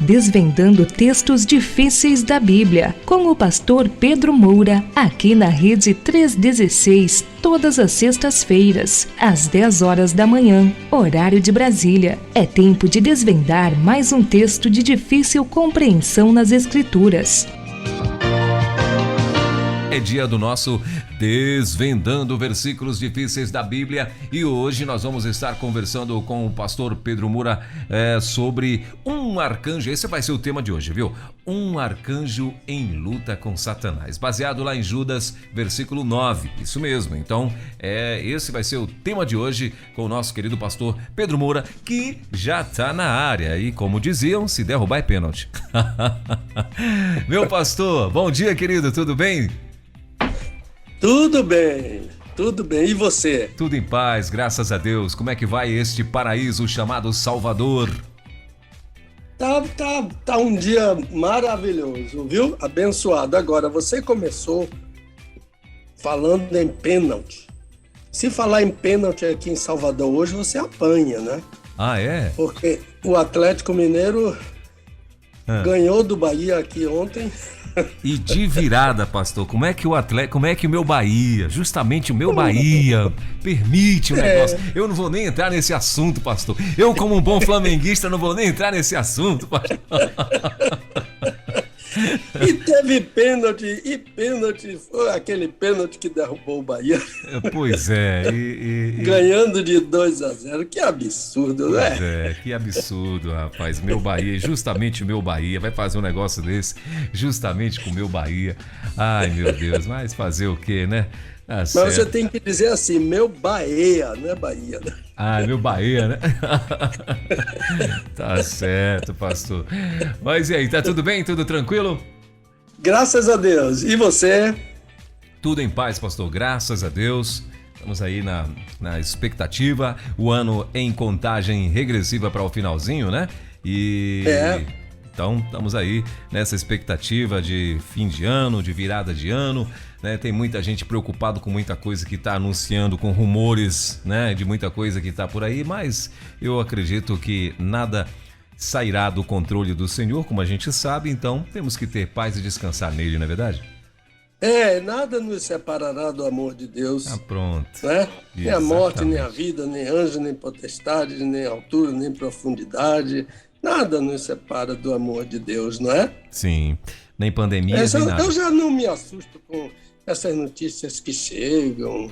Desvendando textos difíceis da Bíblia, com o pastor Pedro Moura, aqui na Rede 316, todas as sextas-feiras, às 10 horas da manhã, horário de Brasília. É tempo de desvendar mais um texto de difícil compreensão nas Escrituras. É dia do nosso Desvendando Versículos Difíceis da Bíblia e hoje nós vamos estar conversando com o pastor Pedro Moura sobre um arcanjo. Esse vai ser o tema de hoje, viu? Um arcanjo em luta com Satanás, baseado lá em Judas, versículo 9. Isso mesmo, então esse vai ser o tema de hoje com o nosso querido pastor Pedro Moura, que já está na área e, como diziam, se derrubar é pênalti. Meu pastor, bom dia, querido, tudo bem? Tudo bem. E você? Tudo em paz, graças a Deus. Como é que vai este paraíso chamado Salvador? Tá um dia maravilhoso, viu? Abençoado. Agora, você começou falando em pênalti. Se falar em pênalti aqui em Salvador hoje, você apanha, né? Ah, é? Porque o Atlético Mineiro ganhou do Bahia aqui ontem. E de virada, pastor, como é que o meu Bahia, justamente o meu Bahia, permite o negócio? Eu não vou nem entrar nesse assunto, pastor. Eu, como um bom flamenguista, não vou nem entrar nesse assunto, pastor. E teve pênalti, foi aquele pênalti que derrubou o Bahia. Pois é. Ganhando de 2-0, que absurdo, né? Pois é, que absurdo, rapaz. Meu Bahia, justamente o meu Bahia, vai fazer um negócio desse, justamente com o meu Bahia. Ai, meu Deus, mas fazer o quê, né? Tá Mas certo. você tem que dizer assim, meu Bahia, não é Bahia, né? Ah, meu Bahia, né? Tá certo, pastor. Mas e aí, tá tudo bem? Tudo tranquilo? Graças a Deus. E você? Tudo em paz, pastor. Graças a Deus. Estamos aí na expectativa. O ano em contagem regressiva para o finalzinho, né? Então, estamos aí nessa expectativa de fim de ano, de virada de ano, né? Tem muita gente preocupada com muita coisa que está anunciando, com rumores, né? De muita coisa que está por aí, mas eu acredito que nada sairá do controle do Senhor, como a gente sabe, então temos que ter paz e descansar nele, não é verdade? Nada nos separará do amor de Deus. Ah, pronto. Né? Nem a morte, nem a Exatamente. vida, nem anjo, nem potestade, nem altura, nem profundidade. Nada nos separa do amor de Deus, não é? Sim, nem pandemias, nem nada. Eu já não me assusto com essas notícias que chegam.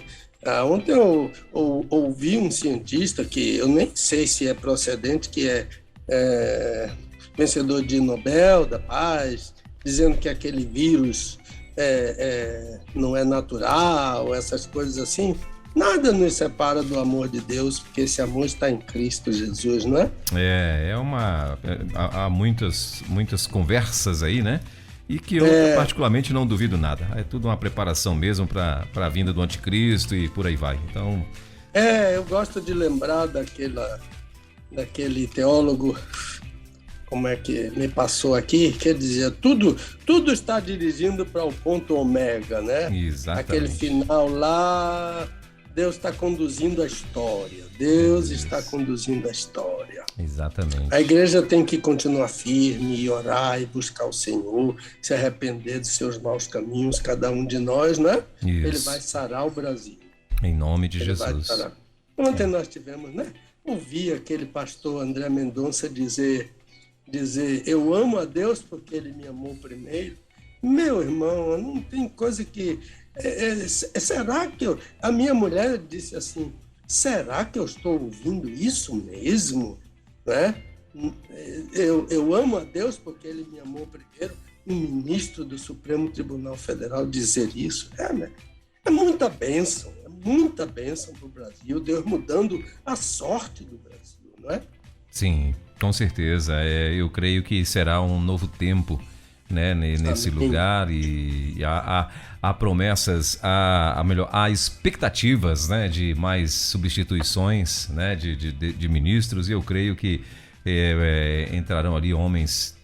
Ontem eu ouvi um cientista que eu nem sei se é procedente, que é vencedor de Nobel da Paz, dizendo que aquele vírus não é natural, essas coisas assim. Nada nos separa do amor de Deus, porque esse amor está em Cristo Jesus, não é? Há muitas conversas aí, né? E que eu particularmente não duvido nada. É tudo uma preparação mesmo para a vinda do anticristo e por aí vai. Então... eu gosto de lembrar daquele teólogo, como é que me passou aqui, que dizia, tudo está dirigindo para o ponto ômega, né? Exatamente. Aquele final lá, Deus está conduzindo a história. Deus está conduzindo a história. Exatamente. A igreja tem que continuar firme e orar e buscar o Senhor, se arrepender dos seus maus caminhos, cada um de nós, né? Isso. Ele vai sarar o Brasil. Em nome de Ele vai Jesus. sarar. Ontem nós tivemos, né? Ouvi aquele pastor André Mendonça dizer, eu amo a Deus porque Ele me amou primeiro. Meu irmão, não tem coisa que... será que a minha mulher disse assim, será que eu estou ouvindo isso mesmo? Né? Eu amo a Deus porque Ele me amou primeiro. Um ministro do Supremo Tribunal Federal dizer isso, né? É muita bênção para o Brasil, Deus mudando a sorte do Brasil, não é? Sim, com certeza. Eu creio que será um novo tempo, né, nesse lugar e há promessas, há expectativas, né, de mais substituições, né, de ministros, e eu creio que entrarão ali homens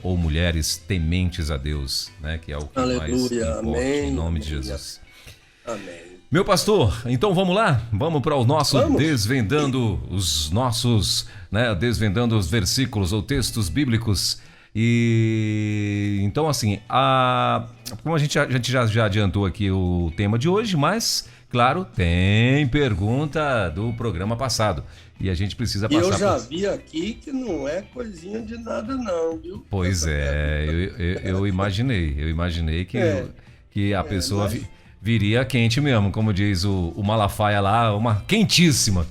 ou mulheres tementes a Deus, né, que é o que mais importa, amém, em nome amém, de Jesus. Amém. Meu pastor, então vamos lá? Vamos para o nosso desvendando os nossos, né, desvendando os versículos ou textos bíblicos E então, assim, como a gente já adiantou aqui o tema de hoje, mas, claro, tem pergunta do programa passado. E a gente precisa E passar eu já vi aqui que não é coisinha de nada, não, viu? Pois eu imaginei que a pessoa viria quente mesmo, como diz o Malafaia lá, uma quentíssima.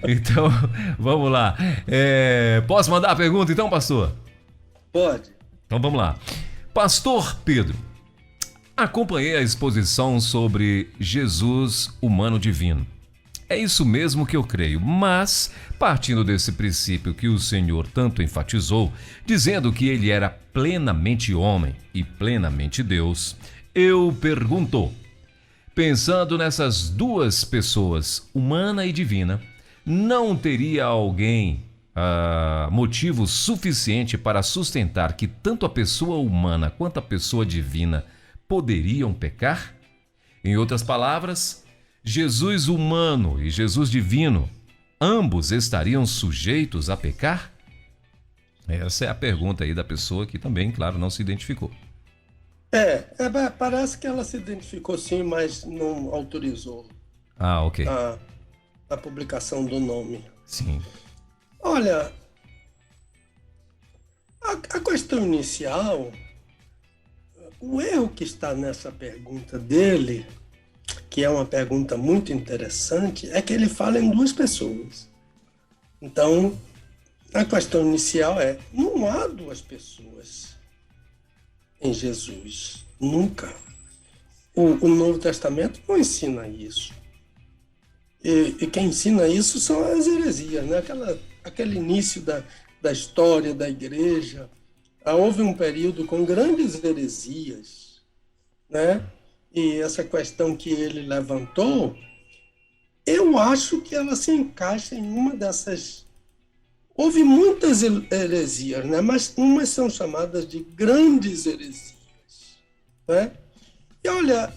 Então, vamos lá. Posso mandar a pergunta então, pastor? Pode. Então vamos lá. Pastor Pedro, acompanhei a exposição sobre Jesus humano divino. É isso mesmo que eu creio, mas partindo desse princípio que o Senhor tanto enfatizou, dizendo que ele era plenamente homem e plenamente Deus, eu pergunto, pensando nessas duas pessoas, humana e divina, não teria alguém motivo suficiente para sustentar que tanto a pessoa humana quanto a pessoa divina poderiam pecar? Em outras palavras, Jesus humano e Jesus divino, ambos estariam sujeitos a pecar? Essa é a pergunta aí da pessoa que também, claro, não se identificou. Parece que ela se identificou sim, mas não autorizou ok. a publicação do nome. Sim. Olha, a questão inicial, o erro que está nessa pergunta dele, que é uma pergunta muito interessante, é que ele fala em duas pessoas. Então, a questão inicial não há duas pessoas em Jesus, nunca. O Novo Testamento não ensina isso. E quem ensina isso são as heresias, né? Aquele início da história da igreja. Houve um período com grandes heresias, né? E essa questão que ele levantou, eu acho que ela se encaixa em uma dessas. Houve muitas heresias, né? Mas umas são chamadas de grandes heresias, né? E olha,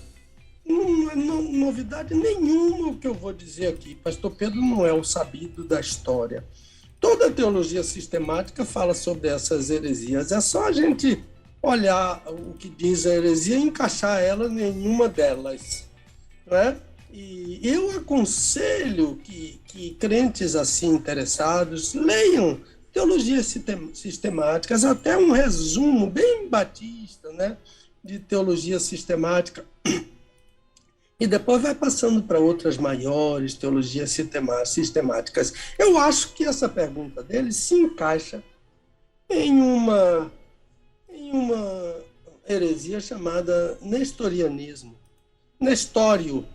não é novidade nenhuma o que eu vou dizer aqui. Pastor Pedro não é o sabido da história. Toda a teologia sistemática fala sobre essas heresias. É só a gente olhar o que diz a heresia e encaixar ela em uma delas, né? E eu aconselho que crentes assim interessados leiam teologias sistemáticas, até um resumo bem batista, né, de teologia sistemática, e depois vai passando para outras maiores teologias sistemáticas. Eu acho que essa pergunta dele se encaixa em uma heresia chamada nestorianismo. Nestório.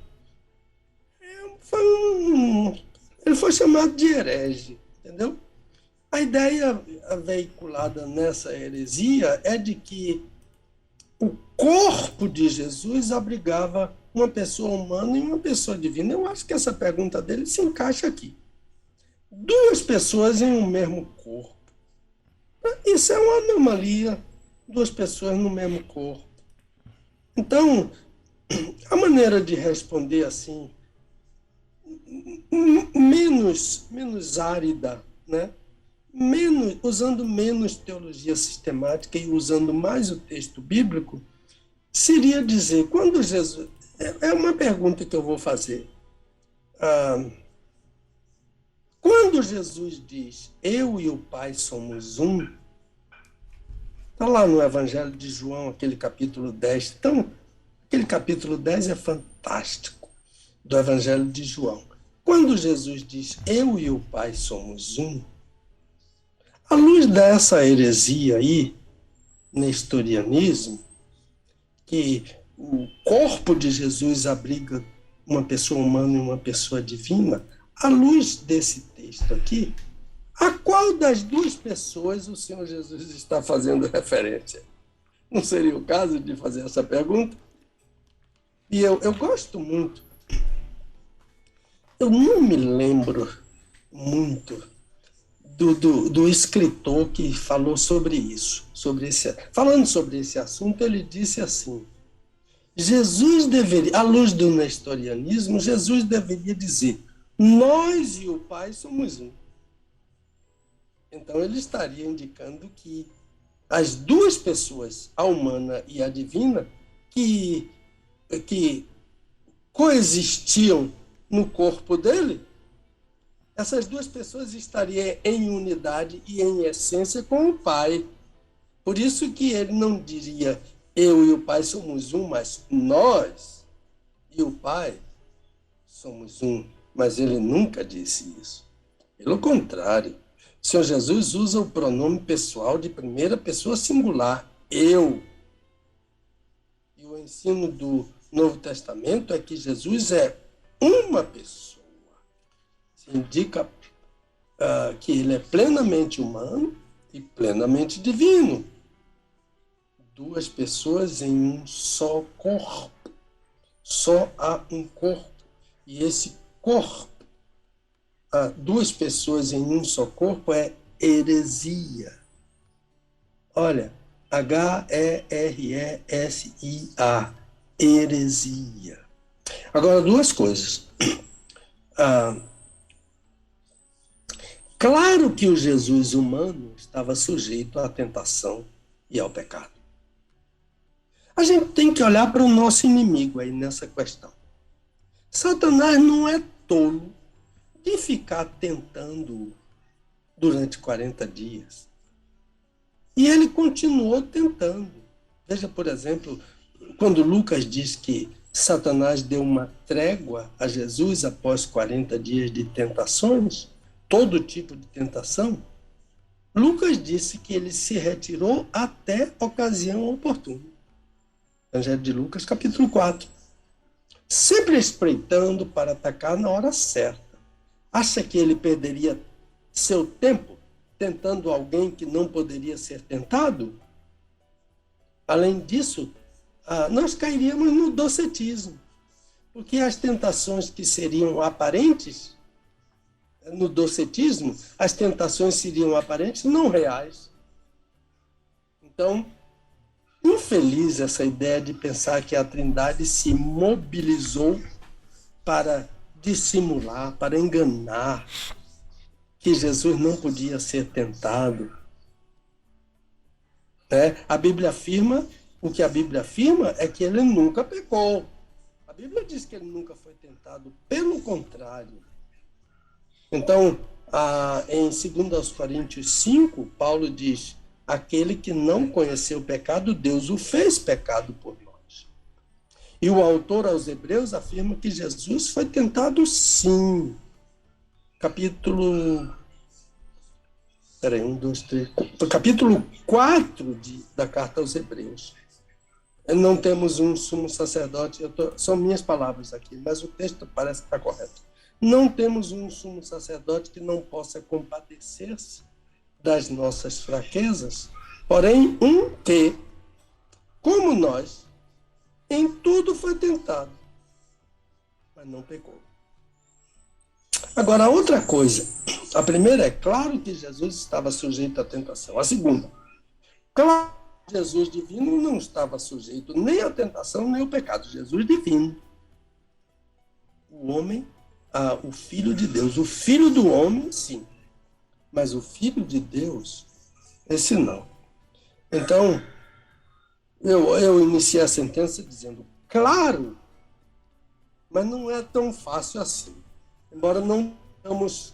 Ele foi chamado de herege, entendeu? A ideia veiculada nessa heresia é de que o corpo de Jesus abrigava uma pessoa humana e uma pessoa divina. Eu acho que essa pergunta dele se encaixa aqui. Duas pessoas em um mesmo corpo. Isso é uma anomalia. Duas pessoas no mesmo corpo. Então, a maneira de responder assim, menos árida, né? Usando menos teologia sistemática e usando mais o texto bíblico, seria dizer, quando Jesus... É uma pergunta que eu vou fazer. Quando Jesus diz, eu e o Pai somos um, está lá no Evangelho de João, aquele capítulo 10. Então, aquele capítulo 10 é fantástico, do Evangelho de João. Quando Jesus diz, eu e o Pai somos um, à luz dessa heresia aí, nestorianismo, que o corpo de Jesus abriga uma pessoa humana e uma pessoa divina, à luz desse texto aqui, a qual das duas pessoas o Senhor Jesus está fazendo referência? Não seria o caso de fazer essa pergunta? E eu gosto muito. Eu não me lembro muito do escritor que falou sobre isso. Falando sobre esse assunto, ele disse assim, Jesus deveria, à luz do nestorianismo, Jesus deveria dizer, nós e o Pai somos um. Então ele estaria indicando que as duas pessoas, a humana e a divina, que coexistiam no corpo dele, essas duas pessoas estariam em unidade e em essência com o Pai. Por isso que ele não diria eu e o Pai somos um, mas nós e o Pai somos um. Mas ele nunca disse isso. Pelo contrário, o Senhor Jesus usa o pronome pessoal de primeira pessoa singular, eu. E o ensino do Novo Testamento é que Jesus é uma pessoa. Se indica que ele é plenamente humano e plenamente divino. Duas pessoas em um só corpo. Só há um corpo. E esse corpo, duas pessoas em um só corpo, é heresia. Olha, Heresia, heresia. Agora, duas coisas. Claro que o Jesus humano estava sujeito à tentação e ao pecado. A gente tem que olhar para o nosso inimigo aí nessa questão. Satanás não é tolo de ficar tentando durante 40 dias. E ele continuou tentando. Veja, por exemplo, quando Lucas diz que Satanás deu uma trégua a Jesus após 40 dias de tentações, todo tipo de tentação, Lucas disse que ele se retirou até ocasião oportuna. Evangelho de Lucas, capítulo 4. Sempre espreitando para atacar na hora certa. Acha que ele perderia seu tempo tentando alguém que não poderia ser tentado? Além disso, nós cairíamos no docetismo, porque as tentações que seriam aparentes, no docetismo, as tentações seriam aparentes, não reais. Então, infeliz essa ideia de pensar que a Trindade se mobilizou para dissimular, para enganar, que Jesus não podia ser tentado. A Bíblia afirma, o que a Bíblia afirma é que ele nunca pecou. A Bíblia diz que ele nunca foi tentado, pelo contrário. Então, em 2 Coríntios 5, Paulo diz: aquele que não conheceu o pecado, Deus o fez pecado por nós. E o autor aos Hebreus afirma que Jesus foi tentado sim. Capítulo 4 da carta aos Hebreus. Não temos um sumo sacerdote, são minhas palavras aqui, mas o texto parece que está correto. Não temos um sumo sacerdote que não possa compadecer-se das nossas fraquezas, porém um que, como nós, em tudo foi tentado, mas não pecou. Agora, outra coisa. A primeira é claro que Jesus estava sujeito à tentação. A segunda, claro que Jesus divino não estava sujeito nem à tentação, nem ao pecado. Jesus divino. O homem, o Filho de Deus. O Filho do homem, sim. Mas o Filho de Deus, esse não. Então, eu iniciei a sentença dizendo, claro, mas não é tão fácil assim. Embora não tenhamos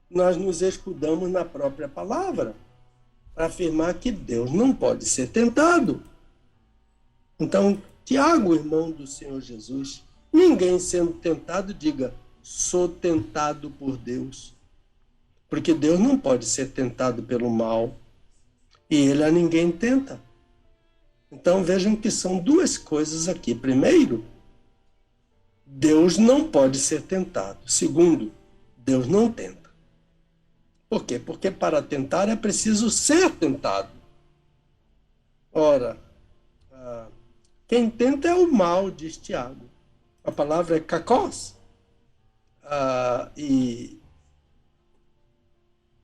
nós nos escudamos na própria palavra para afirmar que Deus não pode ser tentado. Então, Tiago, irmão do Senhor Jesus, ninguém sendo tentado diga, sou tentado por Deus. Porque Deus não pode ser tentado pelo mal e ele a ninguém tenta. Então, vejam que são duas coisas aqui. Primeiro, Deus não pode ser tentado. Segundo, Deus não tenta. Por quê? Porque para tentar é preciso ser tentado. Ora, quem tenta é o mal, diz Tiago. A palavra é kakos. E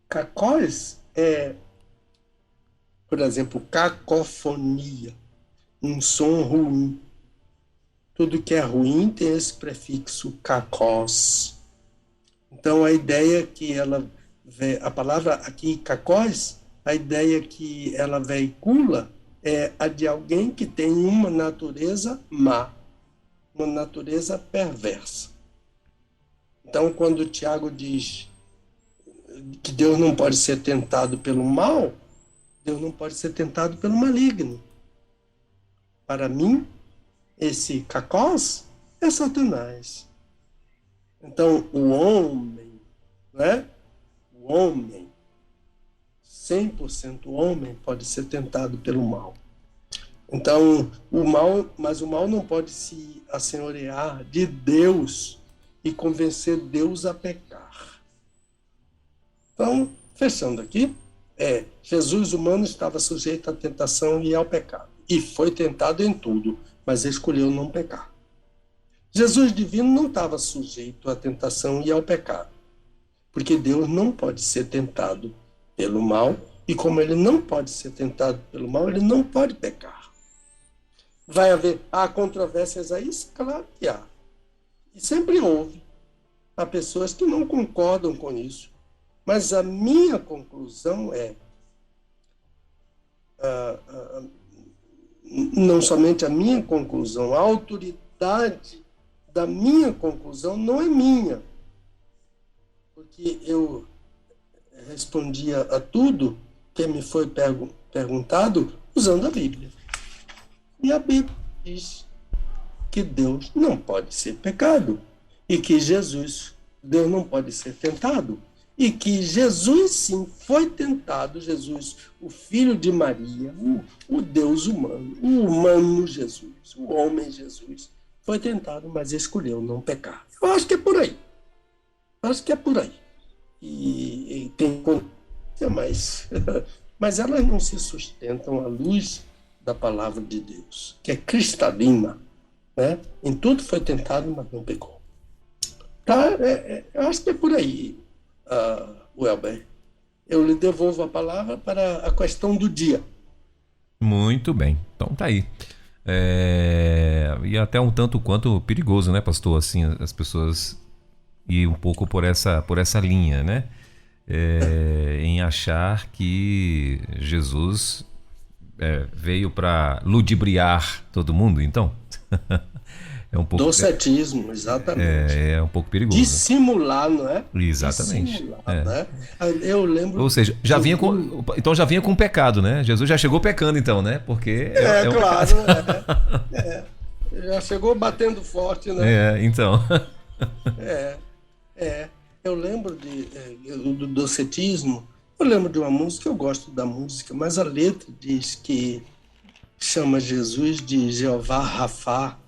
kakos é, por exemplo, cacofonia, um som ruim. Tudo que é ruim tem esse prefixo kakos. Então, a ideia que ela a palavra aqui, kakós, a ideia que ela veicula é a de alguém que tem uma natureza má, uma natureza perversa. Então, quando o Tiago diz que Deus não pode ser tentado pelo mal, Deus não pode ser tentado pelo maligno. Para mim, esse kakós é Satanás. Então, o homem, né? O homem, 100% homem, pode ser tentado pelo mal. Então, mas o mal não pode se assenhorear de Deus e convencer Deus a pecar. Então, fechando aqui, Jesus humano estava sujeito à tentação e ao pecado. E foi tentado em tudo, mas escolheu não pecar. Jesus divino não estava sujeito à tentação e ao pecado, porque Deus não pode ser tentado pelo mal, e como ele não pode ser tentado pelo mal, ele não pode pecar. Vai haver controvérsias a isso? Claro que há. E sempre houve. Há pessoas que não concordam com isso. Mas a minha conclusão não somente a minha conclusão, a autoridade da minha conclusão não é minha. Porque eu respondia a tudo que me foi perguntado usando a Bíblia. E a Bíblia diz que Deus não pode ser pecado e que Deus não pode ser tentado e que Jesus sim foi tentado, Jesus, o filho de Maria, o Deus humano, o humano Jesus, o homem Jesus, foi tentado, mas escolheu não pecar. Eu acho que é por aí. Acho que é por aí. E tem mas elas não se sustentam à luz da palavra de Deus, que é cristalina, né? Em tudo foi tentado, mas não pecou. Tá? Eu acho que é por aí, Welber. Eu lhe devolvo a palavra para a questão do dia. Muito bem, então tá aí. E até um tanto quanto perigoso, né, pastor? Assim, as pessoas ir um pouco por essa linha, né? Em achar que Jesus veio para ludibriar todo mundo, então. É um pouco docetismo, exatamente. É um pouco perigoso. Dissimular, não é? Exatamente. Dissimular, né? Eu lembro. Ou seja, já vinha com pecado, né? Jesus já chegou pecando, então, né? Porque claro. Já chegou batendo forte, né? Então. Eu lembro do docetismo. Eu lembro de uma música, eu gosto da música, mas a letra diz que chama Jesus de Jeová Rafá.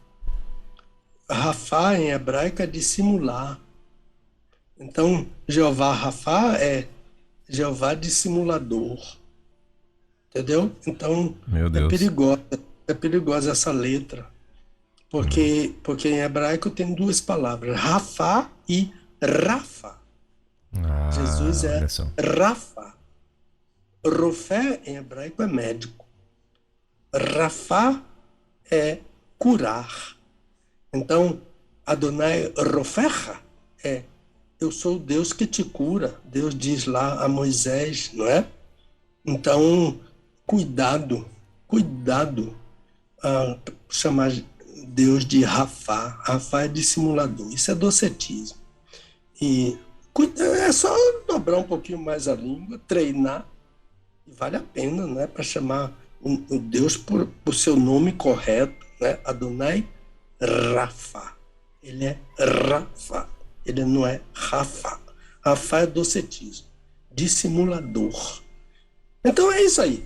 Rafá em hebraico é dissimular. Então, Jeová Rafá é Jeová dissimulador. Entendeu? Então, é perigosa essa letra. Porque em hebraico tem duas palavras, Rafá e Rafa. Jesus é Rafa. Rofé em hebraico é médico. Rafá é curar. Então, Adonai Rofecha eu sou o Deus que te cura. Deus diz lá a Moisés, não é? Então, cuidado. Chamar Deus de Rafá. Rafá é dissimulador. Isso é docetismo. E é só dobrar um pouquinho mais a língua, treinar, e vale a pena, né? Para chamar o Deus por seu nome correto, né? Adonai Rafa. Ele é Rafa. Ele não é Rafa. Rafa é docetismo. Dissimulador. Então é isso aí.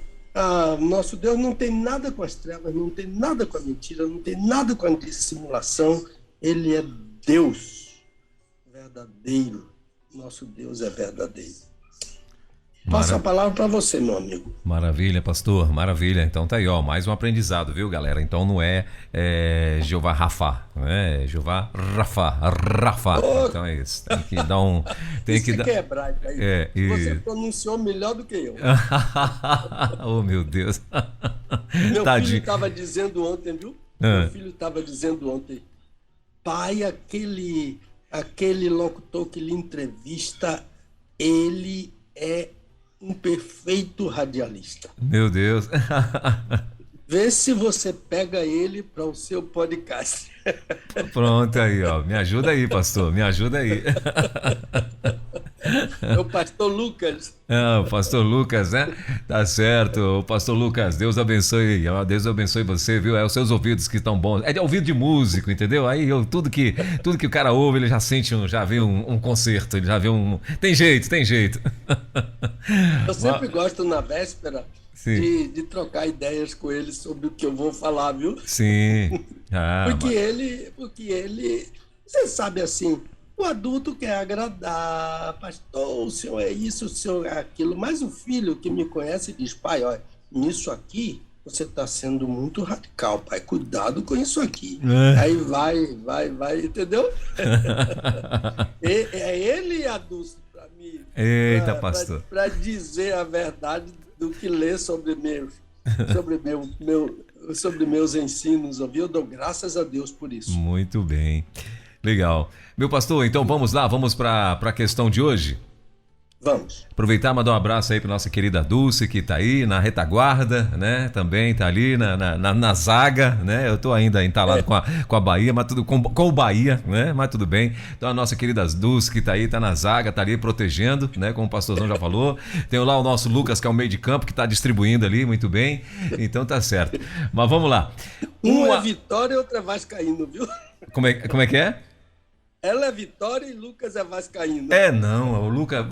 Nosso Deus não tem nada com as trevas, não tem nada com a mentira, não tem nada com a dissimulação. Ele é Deus verdadeiro. Nosso Deus é verdadeiro. Passo a palavra para você, meu amigo. Maravilha, pastor, maravilha. Então tá aí, mais um aprendizado, viu, galera? Então não é Jeová Rafá, não é Jeová Rafá. Então é isso. Tem que dar um... que é hebraico aí. Você pronunciou melhor do que eu. Oh, meu Deus. Meu filho estava dizendo ontem, viu? Meu filho estava dizendo ontem, pai, aquele locutor que lhe entrevista, ele é um perfeito radialista. Meu Deus. Vê se você pega ele para o seu podcast. Pronto aí, ó. Me ajuda aí, pastor. Me ajuda aí. É o pastor Lucas. O pastor Lucas, né? Tá certo. O pastor Lucas, Deus abençoe. Deus abençoe você, viu? É os seus ouvidos que estão bons. É de ouvido de músico, entendeu? Aí tudo que o cara ouve, ele já sente, já vê um concerto, ele já vê um. Tem jeito, tem jeito. Eu sempre gosto na véspera de trocar ideias com ele sobre o que eu vou falar, viu? Sim. Porque ele, você sabe assim, o adulto quer agradar, pastor, o senhor é isso, o senhor é aquilo, mas o filho que me conhece diz, pai, olha, nisso aqui você está sendo muito radical, pai, cuidado com isso aqui. Aí vai, entendeu? É ele a Dulce para mim. Eita, pastor. Para dizer a verdade do que lê sobre meus ensinos, eu dou graças a Deus por isso. Muito bem, legal. Meu pastor, então vamos lá, vamos para a questão de hoje? Vamos. Aproveitar e mandar um abraço aí para nossa querida Dulce, que está aí na retaguarda, né? Também está ali na zaga, né? Eu estou ainda entalado com a Bahia, mas tudo com o Bahia, né? Mas tudo bem. Então a nossa querida Dulce que está aí, está na zaga, está ali protegendo, né? Como o pastorzão já falou. Tem lá o nosso Lucas, que é o meio de campo, que está distribuindo ali, muito bem. Então tá certo. Mas vamos lá. Uma é Vitória e outra é Vascaíno, viu? Como é que é? Ela é Vitória e Lucas é Vascaíno. Não, o Lucas,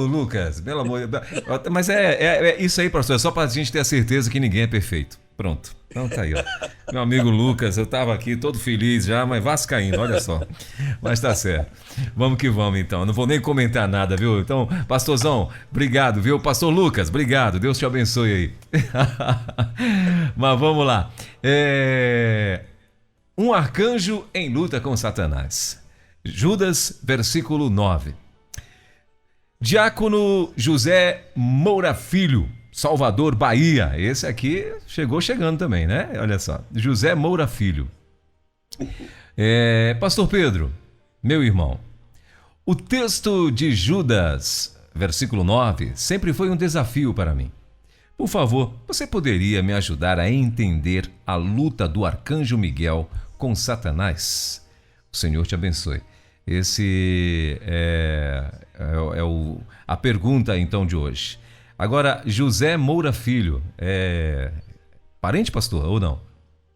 Lucas, pelo amor de Deus. Mas é isso aí, pastor, é só pra gente ter a certeza que ninguém é perfeito. Pronto. Então tá aí, ó. Meu amigo Lucas, eu tava aqui todo feliz já, mas vascaíno, olha só. Mas tá certo. Vamos que vamos então. Não vou nem comentar nada, viu? Então, pastorzão, obrigado, viu? Pastor Lucas, obrigado. Deus te abençoe aí. Mas vamos lá. Um arcanjo em luta com Satanás. Judas, versículo 9. Diácono José Moura Filho, Salvador, Bahia. Esse aqui chegando também, né? Olha só. José Moura Filho. Pastor Pedro, meu irmão, o texto de Judas, versículo 9, sempre foi um desafio para mim. Por favor, você poderia me ajudar a entender a luta do arcanjo Miguel com Satanás? O Senhor te abençoe. Esse a pergunta então de hoje. Agora, José Moura Filho, parente, pastor, ou não?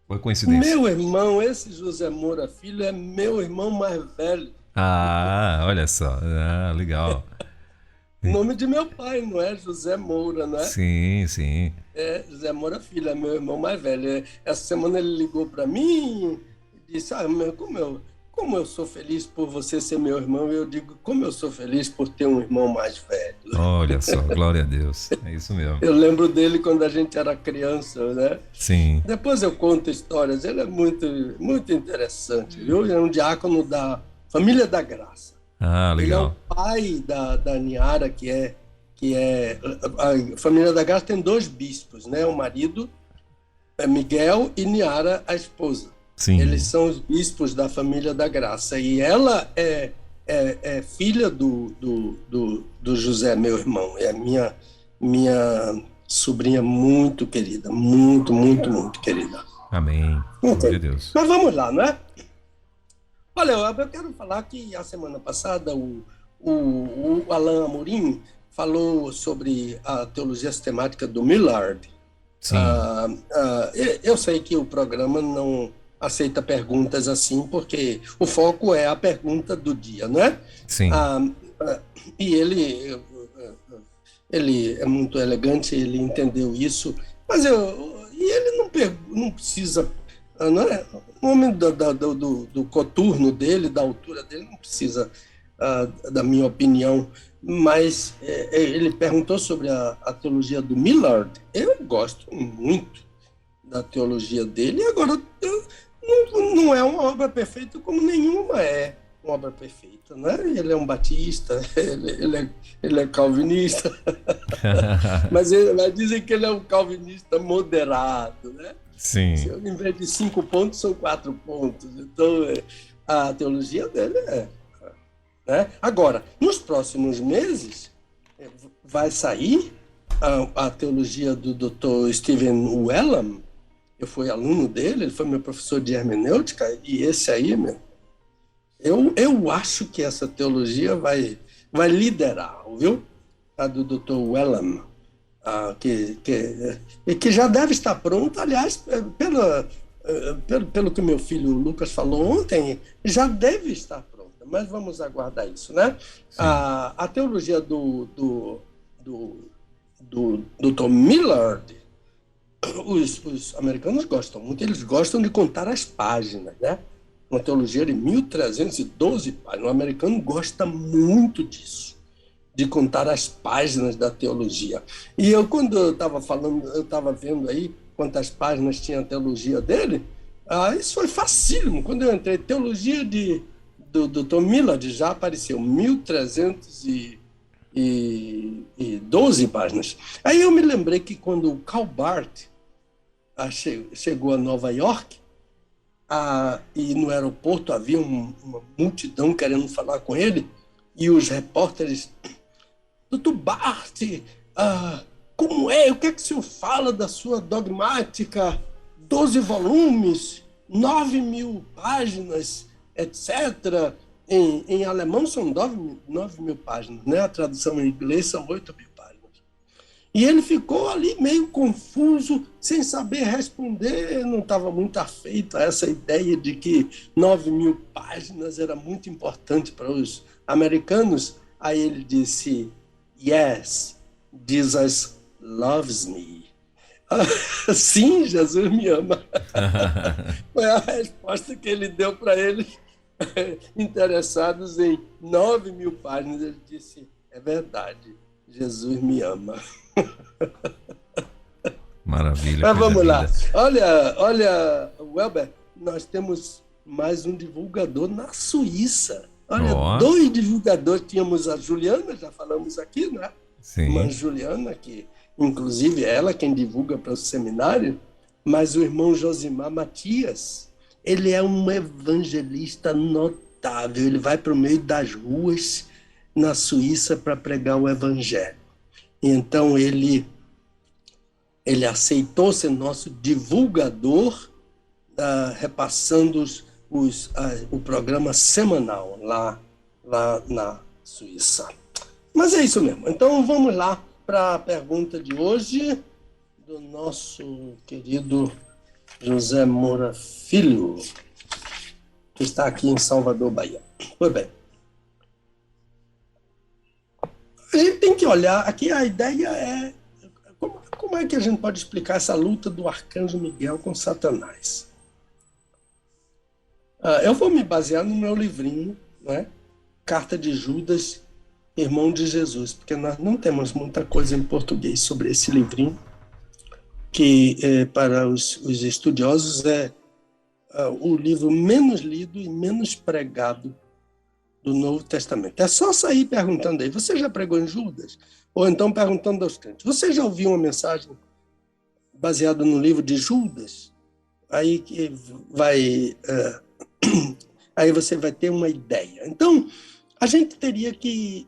Foi coincidência? Meu irmão, esse José Moura Filho é meu irmão mais velho. Olha só, legal. O nome de meu pai, não é José Moura, não é? Sim, sim. É José Moura Filho, é meu irmão mais velho. Essa semana ele ligou para mim e disse, como eu sou feliz por você ser meu irmão, eu digo, como eu sou feliz por ter um irmão mais velho. Olha só, glória a Deus, é isso mesmo. Eu lembro dele quando a gente era criança, né? Sim. Depois eu conto histórias, ele é muito, muito interessante, viu? Ele é um diácono da Família da Graça. Legal. Ele é o pai da Niara, que é... A Família da Graça tem 2 bispos, né? O marido é Miguel e Niara, a esposa. Sim. Eles são os bispos da Família da Graça. E ela é filha do José, meu irmão. É minha sobrinha muito querida. Muito, muito, muito querida. Amém. Glória a Deus. Mas vamos lá, não é? Olha, eu quero falar que a semana passada o Alain Amorim falou sobre a teologia sistemática do Millard. Sim. Eu sei que o programa não aceita perguntas assim, porque o foco é a pergunta do dia, não é? Sim. E ele é muito elegante, ele entendeu isso, mas ele não precisa, não é? O homem do coturno dele, da altura dele, não precisa da minha opinião, mas ele perguntou sobre a teologia do Millard. Eu gosto muito da teologia dele, e agora não é uma obra perfeita como nenhuma é uma obra perfeita, né? Ele é um batista, ele é calvinista, mas dizem que ele é um calvinista moderado, né? Sim. Em vez de 5 pontos, são 4 pontos. Então, a teologia dele né? Agora, nos próximos meses vai sair a teologia do Dr. Stephen Wellum. Eu fui aluno dele, ele foi meu professor de hermenêutica, e esse aí, eu acho que essa teologia vai liderar, viu? A do Dr. Wellum, que já deve estar pronta, aliás, pelo que meu filho Lucas falou ontem, já deve estar pronta, mas vamos aguardar isso, né? A teologia do Dr. Millard, os americanos gostam muito, eles gostam de contar as páginas, né? Uma teologia de 1312 páginas. O americano gosta muito disso, de contar as páginas da teologia. E quando eu estava vendo aí quantas páginas tinha a teologia dele, isso foi facílimo. Quando eu entrei, teologia do Dr. Millard já apareceu, 1312 páginas. Aí eu me lembrei que quando o Karl Barth chegou a Nova York, e no aeroporto havia uma multidão querendo falar com ele, e os repórteres, Dr. Barth, como é? O que é que o senhor fala da sua dogmática? 12 volumes, 9.000 páginas, etc. Em alemão são 9.000 páginas, né? A tradução em inglês são 8.000 páginas. E ele ficou ali meio confuso, sem saber responder, não estava muito afeito a essa ideia de que 9.000 páginas era muito importante para os americanos. Aí ele disse, yes, Jesus loves me. Sim, Jesus me ama. Foi a resposta que ele deu para eles, interessados em 9.000 páginas. Ele disse, é verdade, Jesus me ama. Maravilha. Mas vamos lá. Olha, Welber, nós temos mais um divulgador na Suíça. Olha, 2 divulgadores. Tínhamos a Juliana, já falamos aqui, né? Sim. Irmã Juliana, que inclusive ela quem divulga para o seminário, mas o irmão Josimar Matias, ele é um evangelista notável. Ele vai para o meio das ruas na Suíça para pregar o evangelho. Então ele aceitou ser nosso divulgador, repassando o programa semanal lá na Suíça. Mas é isso mesmo. Então vamos lá para a pergunta de hoje do nosso querido José Moura Filho, que está aqui em Salvador, Bahia. Pois bem. A gente tem que olhar, aqui a ideia é, como é que a gente pode explicar essa luta do arcanjo Miguel com Satanás? Eu vou me basear no meu livrinho, né? Carta de Judas, Irmão de Jesus, porque nós não temos muita coisa em português sobre esse livrinho, que para os estudiosos é o livro menos lido e menos pregado do Novo Testamento. É só sair perguntando aí, você já pregou em Judas? Ou então perguntando aos crentes, você já ouviu uma mensagem baseada no livro de Judas? Aí que vai... aí você vai ter uma ideia. Então, a gente teria que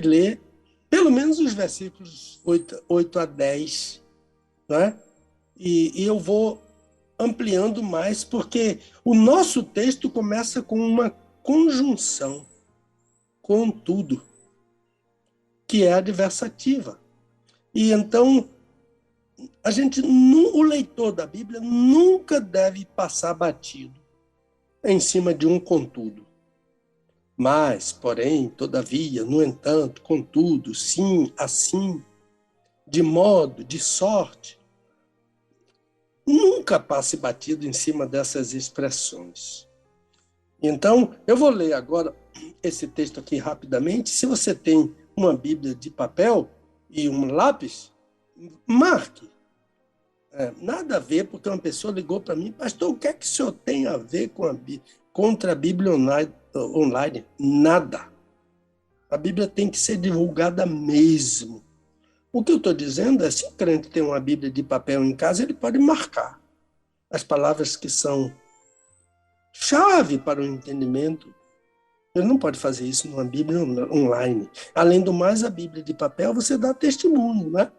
ler pelo menos os versículos 8 a 10, né? E eu vou ampliando mais, porque o nosso texto começa com uma conjunção, contudo, que é adversativa. E então, o leitor da Bíblia nunca deve passar batido em cima de um contudo. Mas, porém, todavia, no entanto, contudo, sim, assim, de modo, de sorte, nunca passe batido em cima dessas expressões. Então, eu vou ler agora esse texto aqui rapidamente. Se você tem uma Bíblia de papel e um lápis, marque. Nada a ver, porque uma pessoa ligou para mim, pastor, o que é que o senhor tem a ver contra a Bíblia online? Nada. A Bíblia tem que ser divulgada mesmo. O que eu estou dizendo é, se o crente tem uma Bíblia de papel em casa, ele pode marcar as palavras que são chave para o entendimento Ele não pode fazer isso numa Bíblia online. Além do mais, a Bíblia de papel, você dá testemunho, né?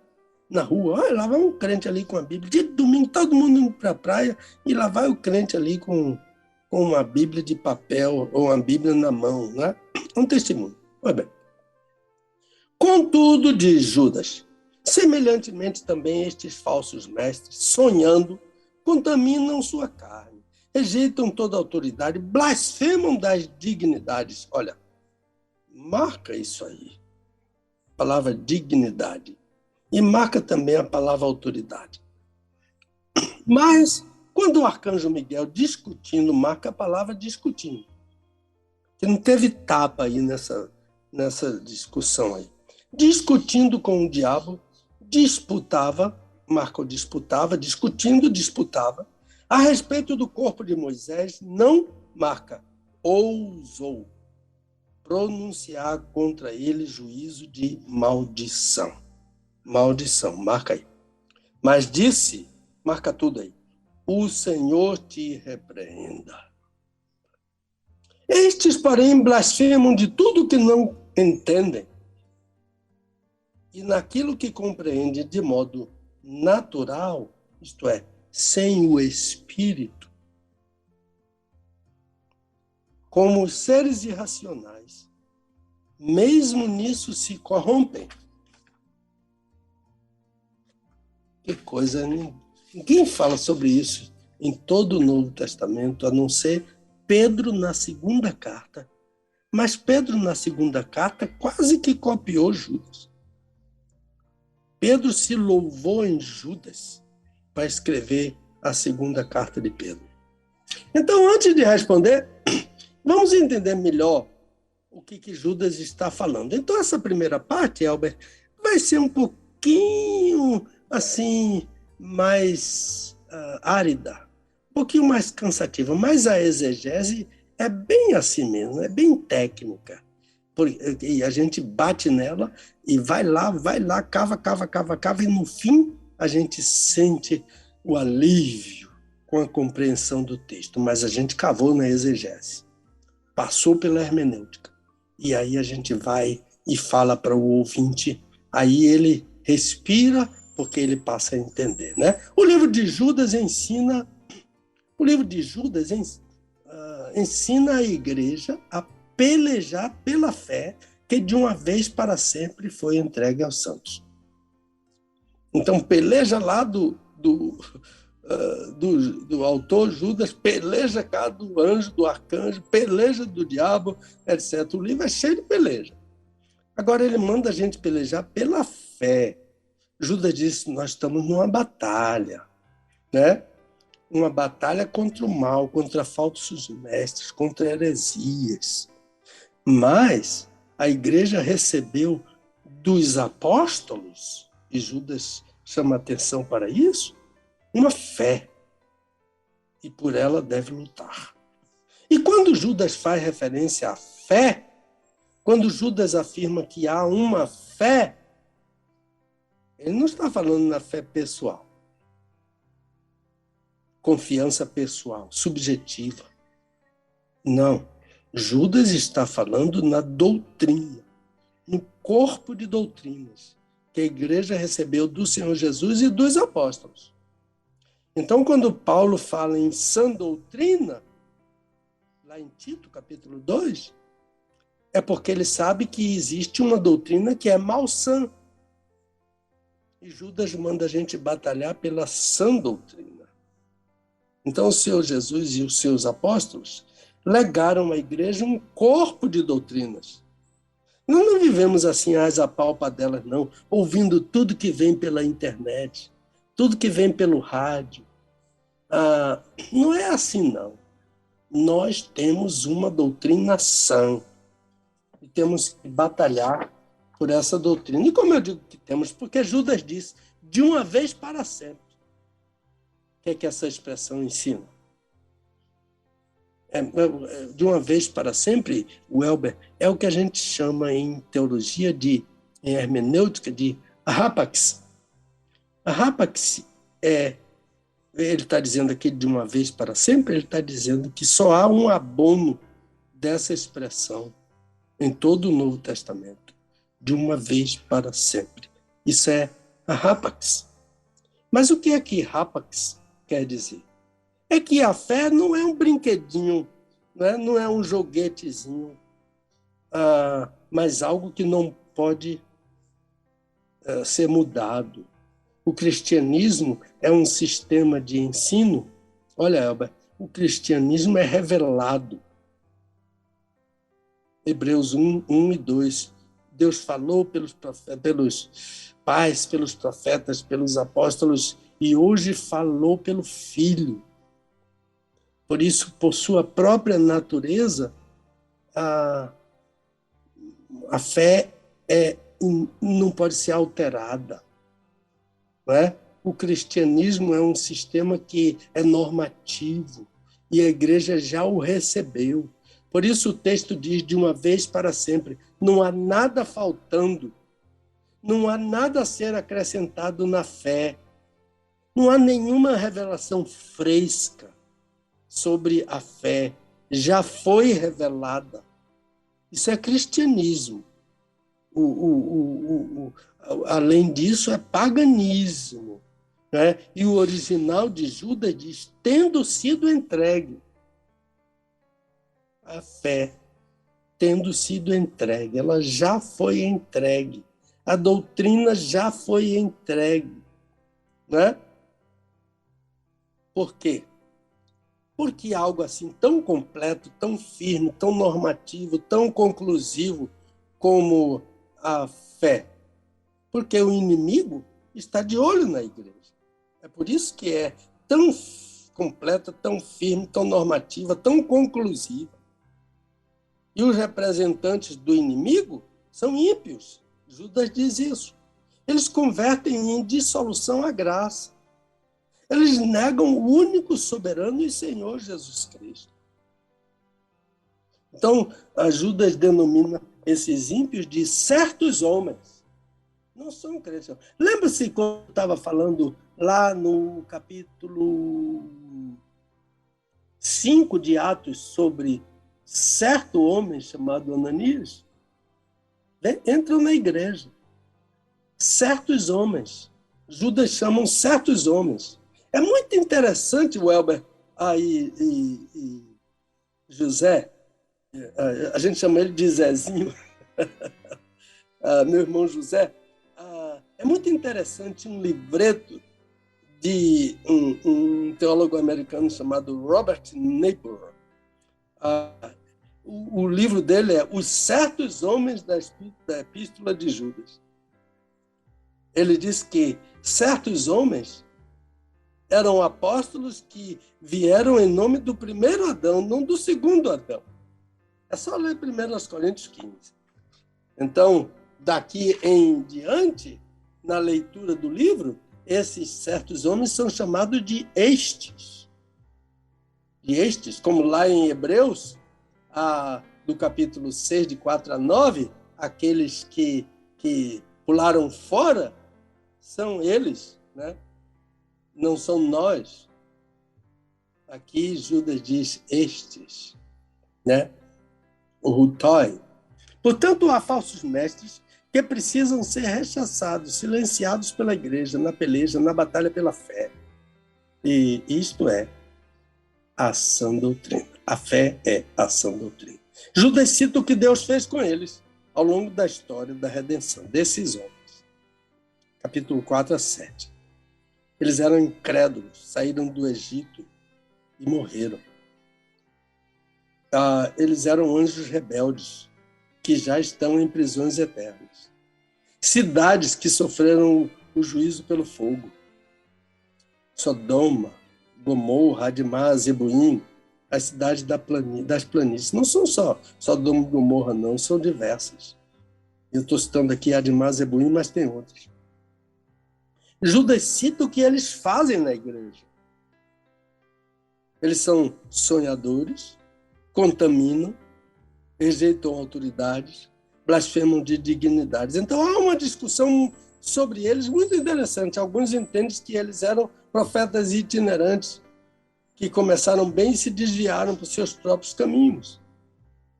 Na rua, olha, lá vai um crente ali com a Bíblia. Dia de domingo, todo mundo indo para a praia, e lá vai o crente ali com uma Bíblia de papel ou uma Bíblia na mão, né? Um testemunho. Olha bem. Contudo, diz Judas, semelhantemente também estes falsos mestres, sonhando, contaminam sua carne, rejeitam toda autoridade, blasfemam das dignidades. Olha, marca isso aí, a palavra dignidade, e marca também a palavra autoridade. Mas, quando o arcanjo Miguel discutindo, marca a palavra discutindo. Que não teve tapa aí nessa discussão aí. Discutindo com o diabo, disputava, marca o disputava, discutindo, disputava, a respeito do corpo de Moisés, não marca, ousou pronunciar contra ele juízo de maldição. Maldição, marca aí. Mas disse, marca tudo aí, o Senhor te repreenda. Estes, porém, blasfemam de tudo que não entendem e naquilo que compreende de modo natural, isto é, sem o Espírito, como os seres irracionais, mesmo nisso se corrompem. Que coisa, ninguém fala sobre isso em todo o Novo Testamento, a não ser Pedro na segunda carta. Mas Pedro na segunda carta quase que copiou Judas. Pedro se louvou em Judas para escrever a segunda carta de Pedro. Então, antes de responder, vamos entender melhor o que Judas está falando. Então, essa primeira parte, Elber, vai ser um pouquinho assim, mais árida, um pouquinho mais cansativa, mas a exegese é bem assim mesmo, é bem técnica. E a gente bate nela e vai lá, cava, e no fim a gente sente o alívio com a compreensão do texto, mas a gente cavou na exegese, passou pela hermenêutica, e aí a gente vai e fala para o ouvinte, aí ele respira, porque ele passa a entender, né? O livro de Judas ensina a igreja a pelejar pela fé que de uma vez para sempre foi entregue aos santos. Então, peleja lá do autor Judas, peleja cá do anjo, do arcanjo, peleja do diabo, etc. O livro é cheio de peleja. Agora ele manda a gente pelejar pela fé. Judas disse, nós estamos numa batalha, né? Uma batalha contra o mal, contra falsos mestres, contra heresias. Mas a igreja recebeu dos apóstolos, e Judas chama atenção para isso, uma fé. E por ela deve lutar. E quando Judas faz referência à fé, quando Judas afirma que há uma fé, ele não está falando na fé pessoal. Confiança pessoal, subjetiva. Não. Judas está falando na doutrina, no corpo de doutrinas que a igreja recebeu do Senhor Jesus e dos apóstolos. Então, quando Paulo fala em sã doutrina, lá em Tito, capítulo 2, é porque ele sabe que existe uma doutrina que é malsã. E Judas manda a gente batalhar pela sã doutrina. Então, o Senhor Jesus e os seus apóstolos legaram à igreja um corpo de doutrinas. Nós não vivemos assim às apalpadelas, não, ouvindo tudo que vem pela internet, tudo que vem pelo rádio. Não é assim, não. Nós temos uma doutrina sã e temos que batalhar por essa doutrina. E como eu digo que temos? Porque Judas disse, de uma vez para sempre. O que essa expressão ensina? De uma vez para sempre, o Elber, é o que a gente chama em teologia, em hermenêutica, de arrapax. Arrapax ele está dizendo aqui de uma vez para sempre, ele está dizendo que só há um abono dessa expressão em todo o Novo Testamento, de uma vez para sempre. Isso é a rapax. Mas o que é que rapax quer dizer? É que a fé não é um brinquedinho, não é um joguetezinho, mas algo que não pode ser mudado. O cristianismo é um sistema de ensino. Olha, Elber, o cristianismo é revelado. Hebreus 1 e 2. Deus falou pelos pais, pelos profetas, pelos apóstolos, e hoje falou pelo Filho. Por isso, por sua própria natureza, a fé não pode ser alterada. Não é? O cristianismo é um sistema que é normativo, e a igreja já o recebeu. Por isso o texto diz, de uma vez para sempre, não há nada faltando, não há nada a ser acrescentado na fé, não há nenhuma revelação fresca sobre a fé, já foi revelada. Isso é cristianismo. Além disso, é paganismo. Né? E o original de Judas diz, tendo sido entregue. A fé, tendo sido entregue, ela já foi entregue. A doutrina já foi entregue. Né? Por quê? Porque algo assim tão completo, tão firme, tão normativo, tão conclusivo como a fé. Porque o inimigo está de olho na igreja. É por isso que é tão completa, tão firme, tão normativa, tão conclusiva. E os representantes do inimigo são ímpios. Judas diz isso. Eles convertem em dissolução a graça. Eles negam o único soberano e Senhor Jesus Cristo. Então, Judas denomina esses ímpios de certos homens. Não são crentes. Lembra-se quando eu estava falando lá no capítulo 5 de Atos sobre certo homem chamado Ananias? Entram na igreja. Certos homens. Judas chamam certos homens. É muito interessante, Welber e José, a gente chama ele de Zezinho, meu irmão José. É muito interessante um livreto de um teólogo americano chamado Robert Napper. O livro dele é Os Certos Homens da Epístola de Judas. Ele diz que certos homens eram apóstolos que vieram em nome do primeiro Adão, não do segundo Adão. É só ler 1 Coríntios 15. Então, daqui em diante, na leitura do livro, esses certos homens são chamados de estes. De estes, como lá em Hebreus, do capítulo 6, de 4 a 9, aqueles que pularam fora, são eles, né? Não são nós. Aqui Judas diz estes, né? O Rutói. Portanto, há falsos mestres que precisam ser rechaçados, silenciados pela igreja, na peleja, na batalha pela fé. E isto é a sã doutrina. A fé é a sã doutrina. Judas cita o que Deus fez com eles ao longo da história da redenção desses homens. Capítulo 4 a 7. Eles eram incrédulos, saíram do Egito e morreram. Eles eram anjos rebeldes, que já estão em prisões eternas. Cidades que sofreram o juízo pelo fogo. Sodoma, Gomorra, Admá, Zeboim, as cidades das planícies. Não são só Sodoma e Gomorra, não, são diversas. Eu estou citando aqui Admá, Zeboim, mas tem outras. Judas cita o que eles fazem na igreja. Eles são sonhadores, contaminam, rejeitam autoridades, blasfemam de dignidades. Então há uma discussão sobre eles muito interessante. Alguns entendem que eles eram profetas itinerantes, que começaram bem e se desviaram para os seus próprios caminhos.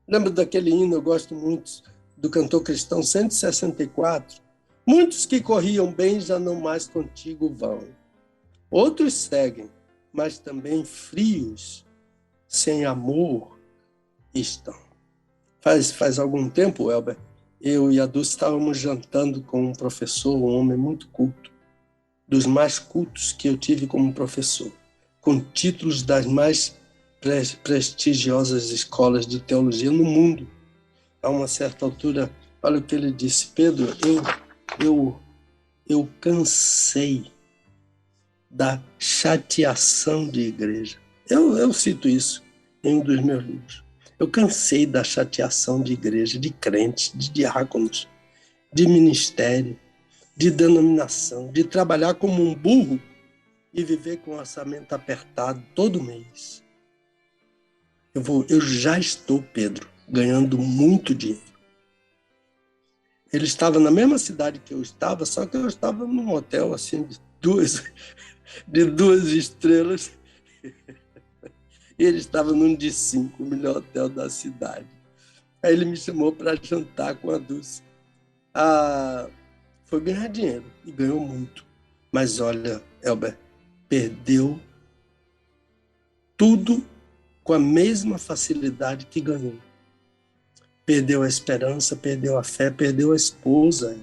Lembro daquele hino, eu gosto muito, do cantor cristão 164. Muitos que corriam bem já não mais contigo vão. Outros seguem, mas também frios, sem amor estão. Faz algum tempo, Elber, eu e a Dulce estávamos jantando com um professor, um homem muito culto, dos mais cultos que eu tive como professor, com títulos das mais prestigiosas escolas de teologia no mundo. A uma certa altura, olha o que ele disse: Pedro, eu cansei da chateação de igreja. Eu cito isso em um dos meus livros. Eu cansei da chateação de igreja, de crentes, de diáconos, de ministério, de denominação, de trabalhar como um burro e viver com o orçamento apertado todo mês. Eu já estou, Pedro, ganhando muito dinheiro. Ele estava na mesma cidade que eu estava, só que eu estava num hotel assim de duas estrelas. E ele estava num de 5, o melhor hotel da cidade. Aí ele me chamou para jantar com a Dulce. Foi ganhar dinheiro, e ganhou muito. Mas olha, Elber, perdeu tudo com a mesma facilidade que ganhou. Perdeu a esperança, perdeu a fé, perdeu a esposa.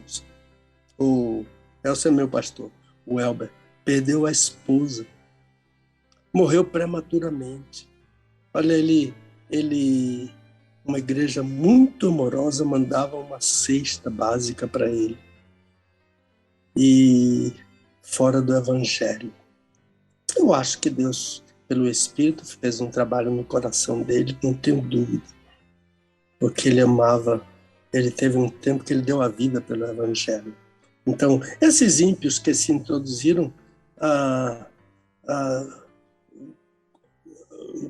O Elcio é meu pastor, o Elber, perdeu a esposa. Morreu prematuramente. Olha, ele, uma igreja muito amorosa, mandava uma cesta básica para ele. E fora do evangelho. Eu acho que Deus, pelo Espírito, fez um trabalho no coração dele, não tenho dúvida. Porque ele amava, ele teve um tempo que ele deu a vida pelo evangelho. Então, esses ímpios que se introduziram,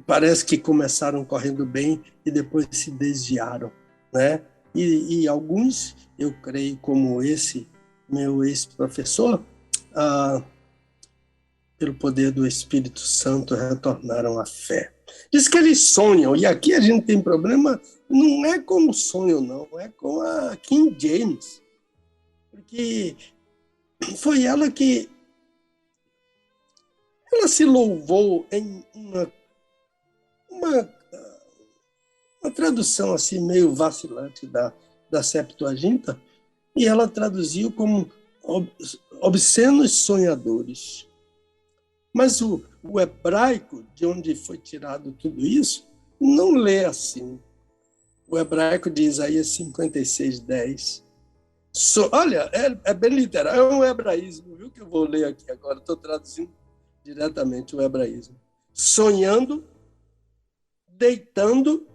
parece que começaram correndo bem e depois se desviaram, né? E alguns, eu creio, como esse meu ex-professor, pelo poder do Espírito Santo, retornaram à fé. Diz que eles sonham, e aqui a gente tem problema, não é com o sonho, não, é com a King James, porque foi ela que ela se louvou em uma tradução assim meio vacilante da Septuaginta, e ela traduziu como obscenos sonhadores. Mas o hebraico, de onde foi tirado tudo isso, não lê assim. O hebraico de Isaías 56:10. Olha, é bem literal, é um hebraísmo, viu, que eu vou ler aqui agora, estou traduzindo diretamente o hebraísmo. Sonhando, deitando,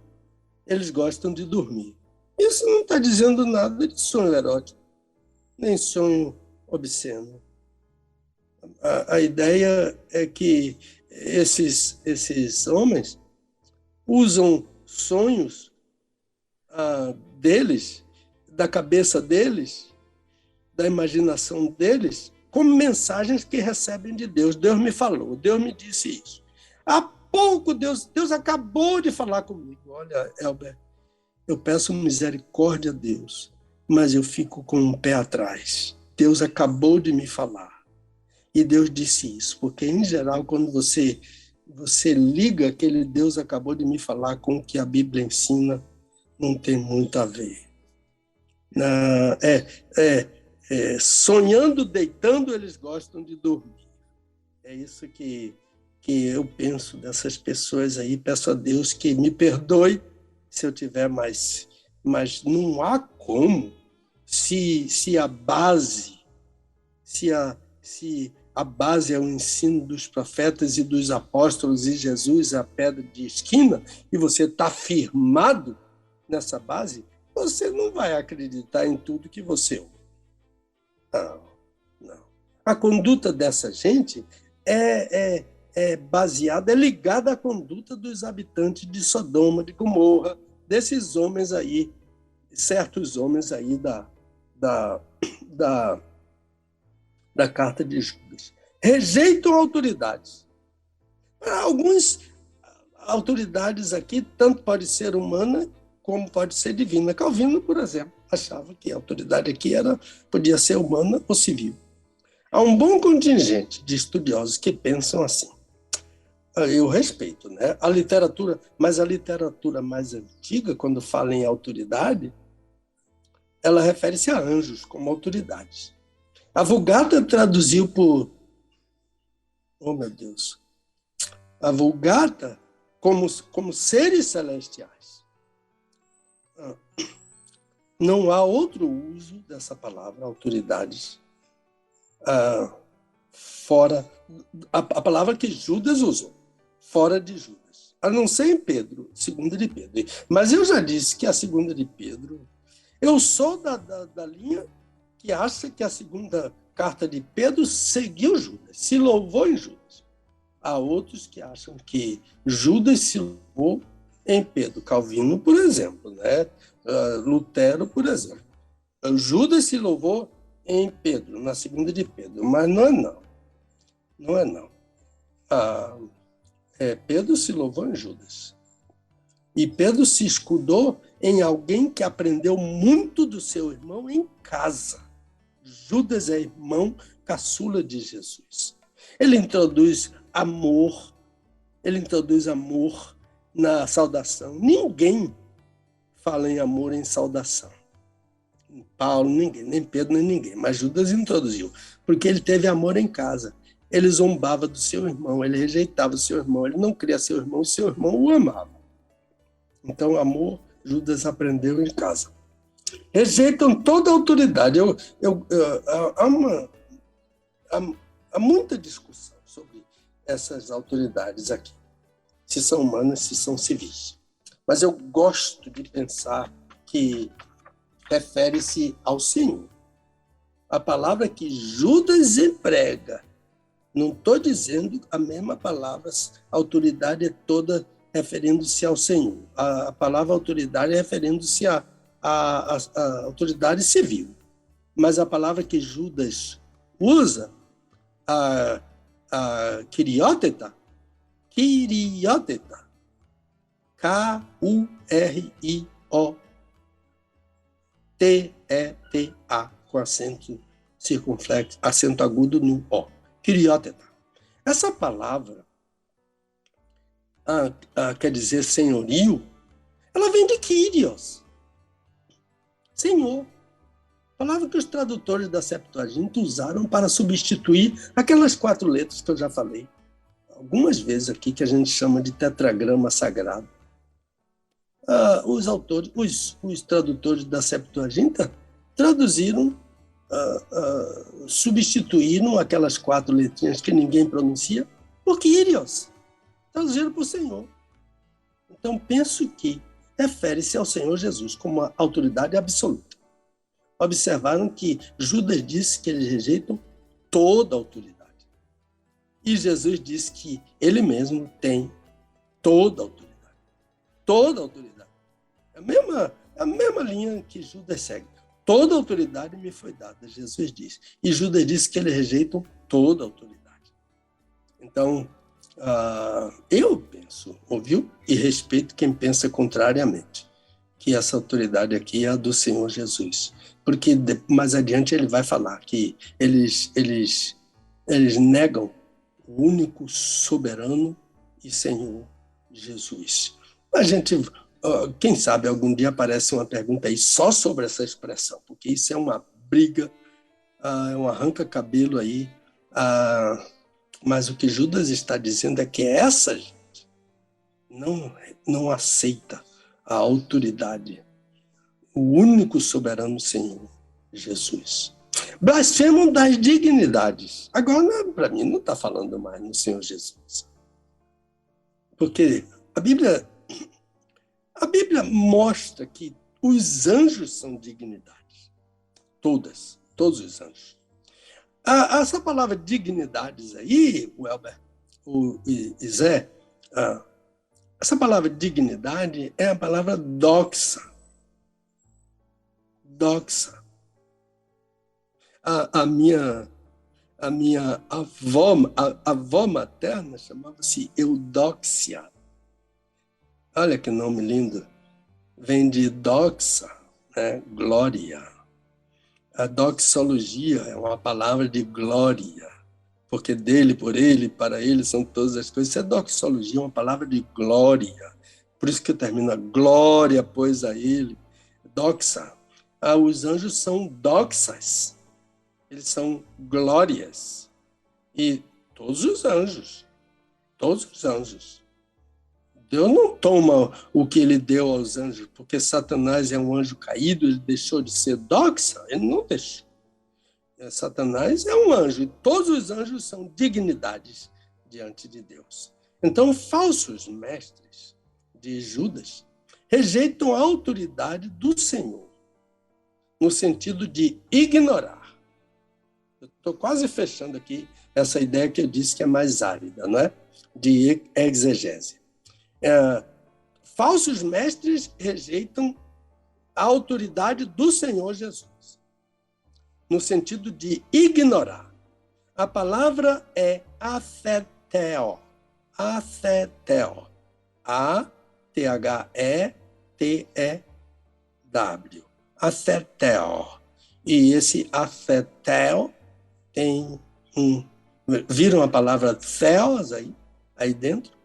eles gostam de dormir. Isso não está dizendo nada de sonho erótico, nem sonho obsceno. A ideia é que esses homens usam sonhos deles, da cabeça deles, da imaginação deles, como mensagens que recebem de Deus. Deus me falou, Deus me disse isso. Há pouco Deus acabou de falar comigo. Olha, Elber, eu peço misericórdia a Deus, mas eu fico com um pé atrás. Deus acabou de me falar. E Deus disse isso, porque, em geral, quando você liga aquele Deus acabou de me falar com o que a Bíblia ensina, não tem muito a ver. Sonhando, deitando, eles gostam de dormir. É isso que eu penso dessas pessoas aí. Peço a Deus que me perdoe se eu tiver mais. Mas não há como, se a base é o ensino dos profetas e dos apóstolos e Jesus é a pedra de esquina, e você está firmado nessa base, você não vai acreditar em tudo que você ouve. Não. A conduta dessa gente é baseada, é ligada à conduta dos habitantes de Sodoma, de Gomorra, desses homens aí, certos homens aí da carta de Judas. Rejeitam autoridades. Algumas autoridades aqui, tanto pode ser humana como pode ser divina. Calvino, por exemplo, achava que a autoridade aqui podia ser humana ou civil. Há um bom contingente de estudiosos que pensam assim. Eu respeito, né? Mas a literatura mais antiga, quando fala em autoridade, ela refere-se a anjos como autoridades. A Vulgata traduziu por... Oh, meu Deus! A Vulgata como seres celestiais. Não há outro uso dessa palavra, autoridades, fora... A palavra que Judas usou, fora de Judas. A não ser em Pedro, segunda de Pedro. Mas eu já disse que a segunda de Pedro... Eu sou da linha que acha que a segunda carta de Pedro seguiu Judas, se louvou em Judas. Há outros que acham que Judas se louvou em Pedro. Calvino, por exemplo, né? Lutero, por exemplo. Judas se louvou em Pedro, na segunda de Pedro, mas não é não. Não é não. Pedro se louvou em Judas. E Pedro se escudou em alguém que aprendeu muito do seu irmão em casa. Judas é irmão caçula de Jesus. Ele introduz amor na saudação. Ninguém fala em amor em saudação. Paulo, ninguém, nem Pedro, nem ninguém. Mas Judas introduziu, porque ele teve amor em casa. Ele zombava do seu irmão, ele rejeitava o seu irmão, ele não queria seu irmão, e seu irmão o amava. Então, amor, Judas aprendeu em casa. Rejeitam toda a autoridade. Há muita discussão sobre essas autoridades aqui, se são humanas, se são civis. Mas eu gosto de pensar que refere-se ao Senhor. A palavra que Judas emprega, não estou dizendo a mesma palavra, a autoridade é toda referindo-se ao Senhor. A palavra autoridade é referindo-se à autoridade civil. Mas a palavra que Judas usa, a Kyrioteta, K-U-R-I-O-T-E-T-A, com acento circunflexo, acento agudo no O. Kyrioteta. Essa palavra quer dizer senhorio, ela vem de Kyrios, Senhor. Palavra que os tradutores da Septuaginta usaram para substituir aquelas 4 letras que eu já falei algumas vezes aqui, que a gente chama de tetragrama sagrado. Os tradutores da Septuaginta traduziram, substituíram aquelas 4 letrinhas que ninguém pronuncia por Kyrios, traduziram por Senhor. Então, penso que refere-se ao Senhor Jesus como uma autoridade absoluta. Observaram que Judas disse que eles rejeitam toda a autoridade. E Jesus disse que ele mesmo tem toda a autoridade. Toda a autoridade. A mesma linha que Judas segue. Toda a autoridade me foi dada, Jesus disse. E Judas disse que eles rejeitam toda a autoridade. Então, eu penso, ouviu? E respeito quem pensa contrariamente, que essa autoridade aqui é a do Senhor Jesus. Porque mais adiante ele vai falar que eles negam o único soberano e Senhor Jesus. A gente, quem sabe algum dia aparece uma pergunta aí só sobre essa expressão, porque isso é uma briga, é um arranca-cabelo aí, mas o que Judas está dizendo é que essa gente não aceita a autoridade, o único soberano Senhor, Jesus. Blasfemam das dignidades. Agora, para mim, não está falando mais no Senhor Jesus. Porque a Bíblia mostra que os anjos são dignidades. Todos os anjos. Essa palavra dignidades aí, o Elber, o Zé, essa palavra dignidade é a palavra doxa. Doxa. A minha avó materna chamava-se Eudóxia. Olha que nome lindo. vem de doxa, né? Glória. A doxologia é uma palavra de glória, porque dele, por ele, para ele são todas as coisas. Isso é doxologia, uma palavra de glória. Por isso que termina glória, pois a ele. Doxa. Os anjos são doxas, eles são glórias. E todos os anjos, Deus não toma o que ele deu aos anjos, porque Satanás é um anjo caído, ele deixou de ser doxa? Ele não deixou. Satanás é um anjo, e todos os anjos são dignidades diante de Deus. Então, falsos mestres de Judas rejeitam a autoridade do Senhor, no sentido de ignorar. Eu estou quase fechando aqui essa ideia que eu disse que é mais árida, não é? De exegese. Falsos mestres rejeitam a autoridade do Senhor Jesus, no sentido de ignorar. A palavra é atheteo. Atheteo. A-T-H-E-T-E-W. Atheteo. E esse atheteo tem viram a palavra theos aí dentro?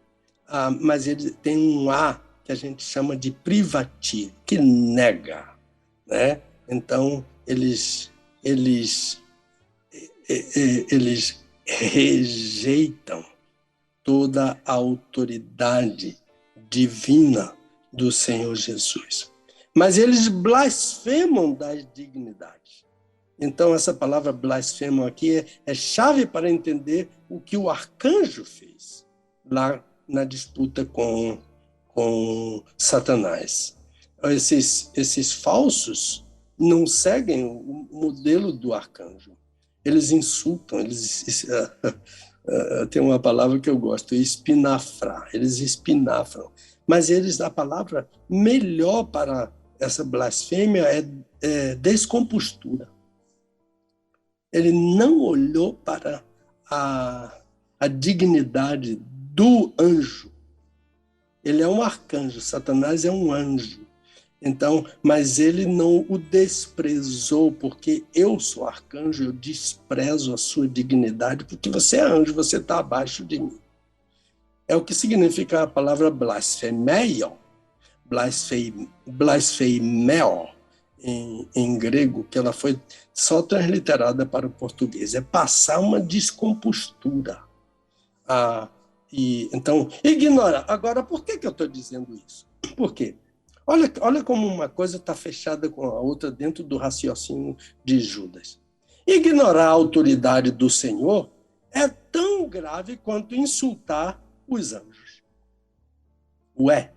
Mas ele tem um A que a gente chama de privativo, que nega, né? Então, eles rejeitam toda a autoridade divina do Senhor Jesus. Mas eles blasfemam das dignidades. Então, essa palavra blasfemo aqui é chave para entender o que o arcanjo fez lá na disputa com Satanás. Esses falsos não seguem o modelo do arcanjo. Eles insultam, tem uma palavra que eu gosto, espinafrar. Eles espinafram. Mas a palavra melhor para essa blasfêmia é descompostura. Ele não olhou para a dignidade do anjo. Ele é um arcanjo, Satanás é um anjo. Então, mas ele não o desprezou, porque eu sou arcanjo, eu desprezo a sua dignidade, porque você é anjo, você está abaixo de mim. É o que significa a palavra blasfemeion, blasfemeo, em grego, que ela foi só transliterada para o português. É passar uma descompostura. Então, ignora. Agora, por que eu estou dizendo isso? Por quê? Olha como uma coisa está fechada com a outra dentro do raciocínio de Judas. Ignorar a autoridade do Senhor é tão grave quanto insultar os anjos. Ué,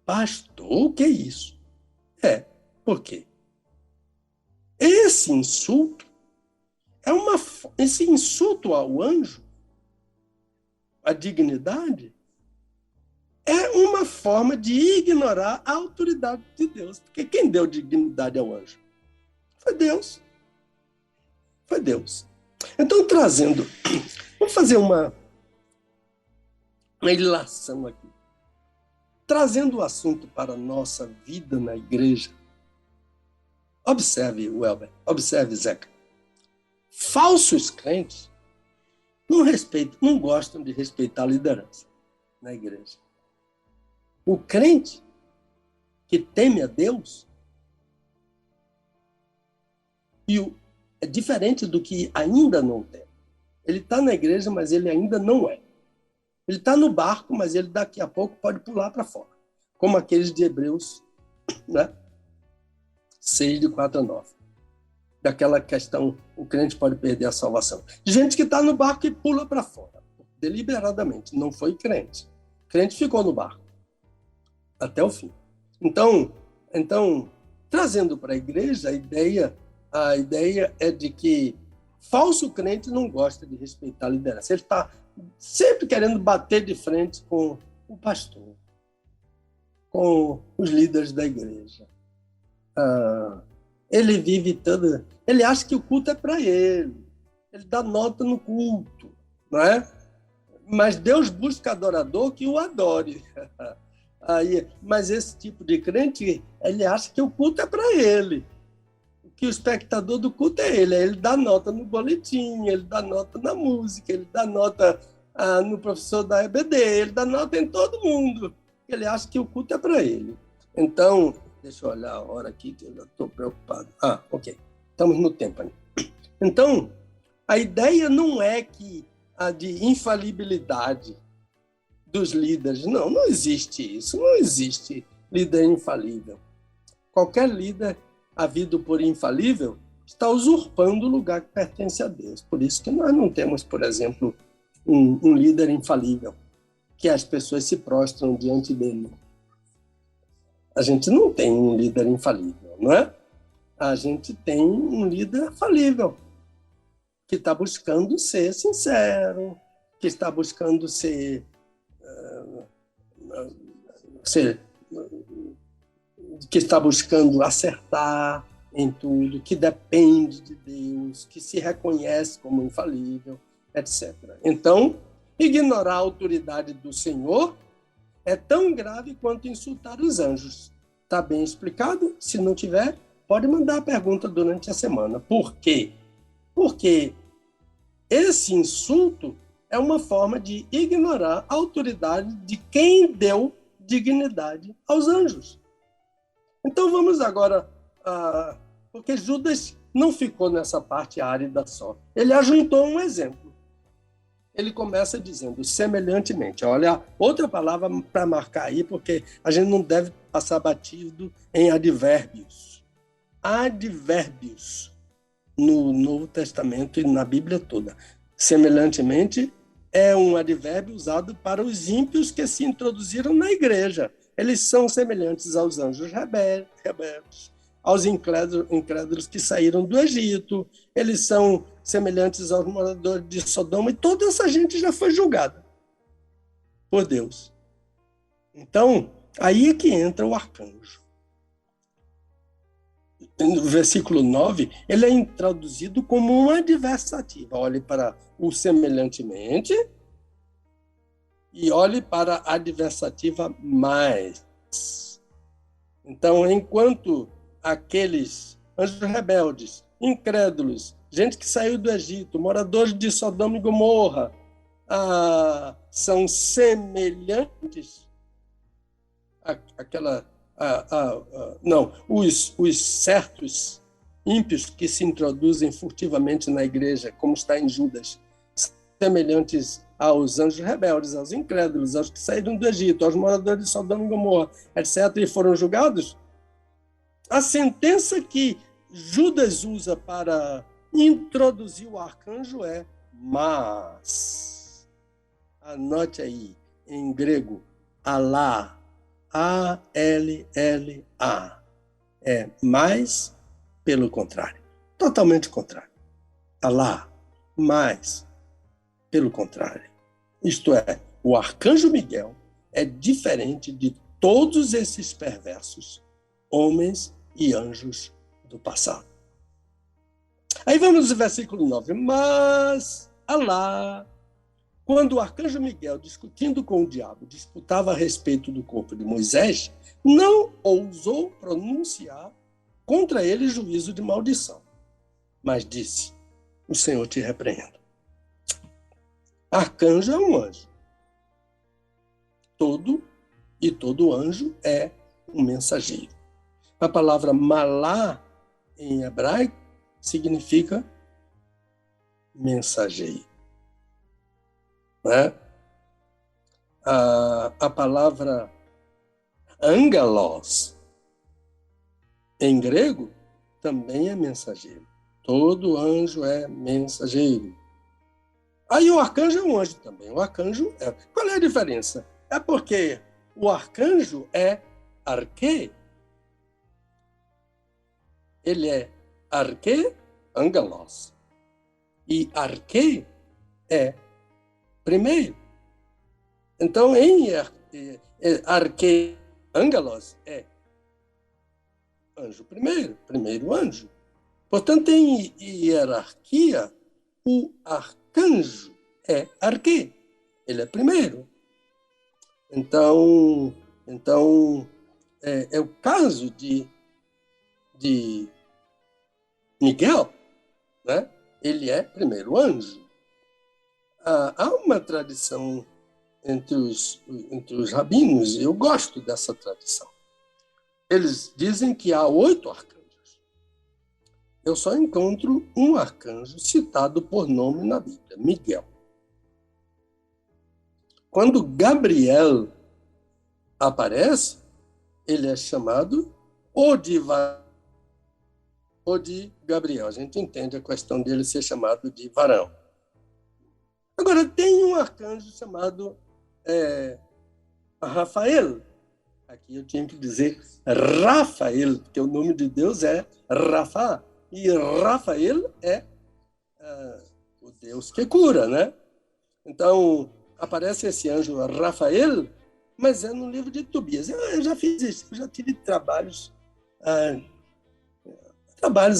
pastor, o que é isso? Por quê? Esse insulto ao anjo, a dignidade, é uma forma de ignorar a autoridade de Deus. Porque quem deu dignidade ao anjo? Foi Deus. Foi Deus. Então, vamos fazer uma ilação aqui. Trazendo o assunto para a nossa vida na igreja. Observe, Welber, observe, Zeca. Falsos crentes não gostam de respeitar a liderança na igreja. O crente que teme a Deus é diferente do que ainda não tem. Ele está na igreja, mas ele ainda não é. Ele está no barco, mas ele daqui a pouco pode pular para fora. Como aqueles de Hebreus, né? 6, de 4 a 9. Daquela questão, o crente pode perder a salvação. Gente que está no barco e pula para fora, deliberadamente. Não foi crente. O crente ficou no barco até o fim. Então trazendo para a igreja, a ideia é de que falso crente não gosta de respeitar a liderança. Ele está sempre querendo bater de frente com o pastor, com os líderes da igreja. Ele vive ele acha que o culto é para ele. Ele dá nota no culto, não é? Mas Deus busca adorador que o adore. Mas esse tipo de crente, ele acha que o culto é para ele, que o espectador do culto é ele. Ele dá nota no boletim, ele dá nota na música, ele dá nota no professor da EBD, ele dá nota em todo mundo. Ele acha que o culto é para ele. Então, deixa eu olhar a hora aqui, que eu já estou preocupado. Ok. Estamos no tempo ainda. Então, a ideia não é que a de infalibilidade dos líderes. Não existe isso. Não existe líder infalível. Qualquer líder havido por infalível está usurpando o lugar que pertence a Deus. Por isso que nós não temos, por exemplo, um líder infalível, que as pessoas se prostram diante dele. A gente não tem um líder infalível, não é? A gente tem um líder falível, que está buscando ser sincero, que está buscando ser que está buscando acertar em tudo, que depende de Deus, que se reconhece como infalível, etc. Então, ignorar a autoridade do Senhor é tão grave quanto insultar os anjos. Está bem explicado? Se não tiver, pode mandar a pergunta durante a semana. Por quê? Porque esse insulto é uma forma de ignorar a autoridade de quem deu dignidade aos anjos. Então vamos agora, porque Judas não ficou nessa parte árida só. Ele ajuntou um exemplo. Ele começa dizendo, semelhantemente. Olha, outra palavra para marcar aí, porque a gente não deve passar batido em advérbios. Advérbios no Novo Testamento e na Bíblia toda. Semelhantemente é um advérbio usado para os ímpios que se introduziram na igreja. Eles são semelhantes aos anjos rebeldes, aos incrédulos que saíram do Egito. Eles são semelhantes aos moradores de Sodoma, e toda essa gente já foi julgada por Deus. Então, aí é que entra o arcanjo. No versículo 9, ele é introduzido como uma adversativa. Olhe para o semelhantemente e olhe para a adversativa mais. Então, enquanto aqueles anjos rebeldes, incrédulos, gente que saiu do Egito, moradores de Sodoma e Gomorra, são semelhantes àquela... os certos ímpios que se introduzem furtivamente na igreja, como está em Judas, semelhantes aos anjos rebeldes, aos incrédulos, aos que saíram do Egito, aos moradores de Sodoma e Gomorra, etc., e foram julgados, a sentença que Judas usa para introduzir o arcanjo é mas. Anote aí, em grego, alá, A-L-L-A. É mais pelo contrário. Totalmente contrário. Alá, mais pelo contrário. Isto é, o arcanjo Miguel é diferente de todos esses perversos, homens e anjos do passado. Aí vamos ao versículo 9. Mas Alá, quando o arcanjo Miguel, discutindo com o diabo, disputava a respeito do corpo de Moisés, não ousou pronunciar contra ele juízo de maldição, mas disse, o Senhor te repreenda. Arcanjo é um anjo. Todo anjo é um mensageiro. A palavra malá, em hebraico, significa mensageiro. Né? A palavra angelos, em grego, também é mensageiro. Todo anjo é mensageiro. Aí o arcanjo é um anjo também. O arcanjo é... Qual é a diferença? É porque o arcanjo é arque. Ele é arque, angelos. E arque é primeiro. Então, em arque, angelos é anjo primeiro anjo. Portanto, em hierarquia, o arcanjo é arque. Ele é primeiro. Então, Então, é o caso de Miguel, né? Ele é primeiro anjo. Há uma tradição entre os rabinos, e eu gosto dessa tradição. Eles dizem que há 8 arcanjos. Eu só encontro um arcanjo citado por nome na Bíblia, Miguel. Quando Gabriel aparece, ele é chamado ou de Gabriel. A gente entende a questão dele ser chamado de varão. Agora, tem um arcanjo chamado Rafael. Aqui eu tinha que dizer Rafael, porque o nome de Deus é Rafa. E Rafael é o Deus que cura, né? Então, aparece esse anjo Rafael, mas é no livro de Tobias. Eu já fiz isso, eu já tive trabalhos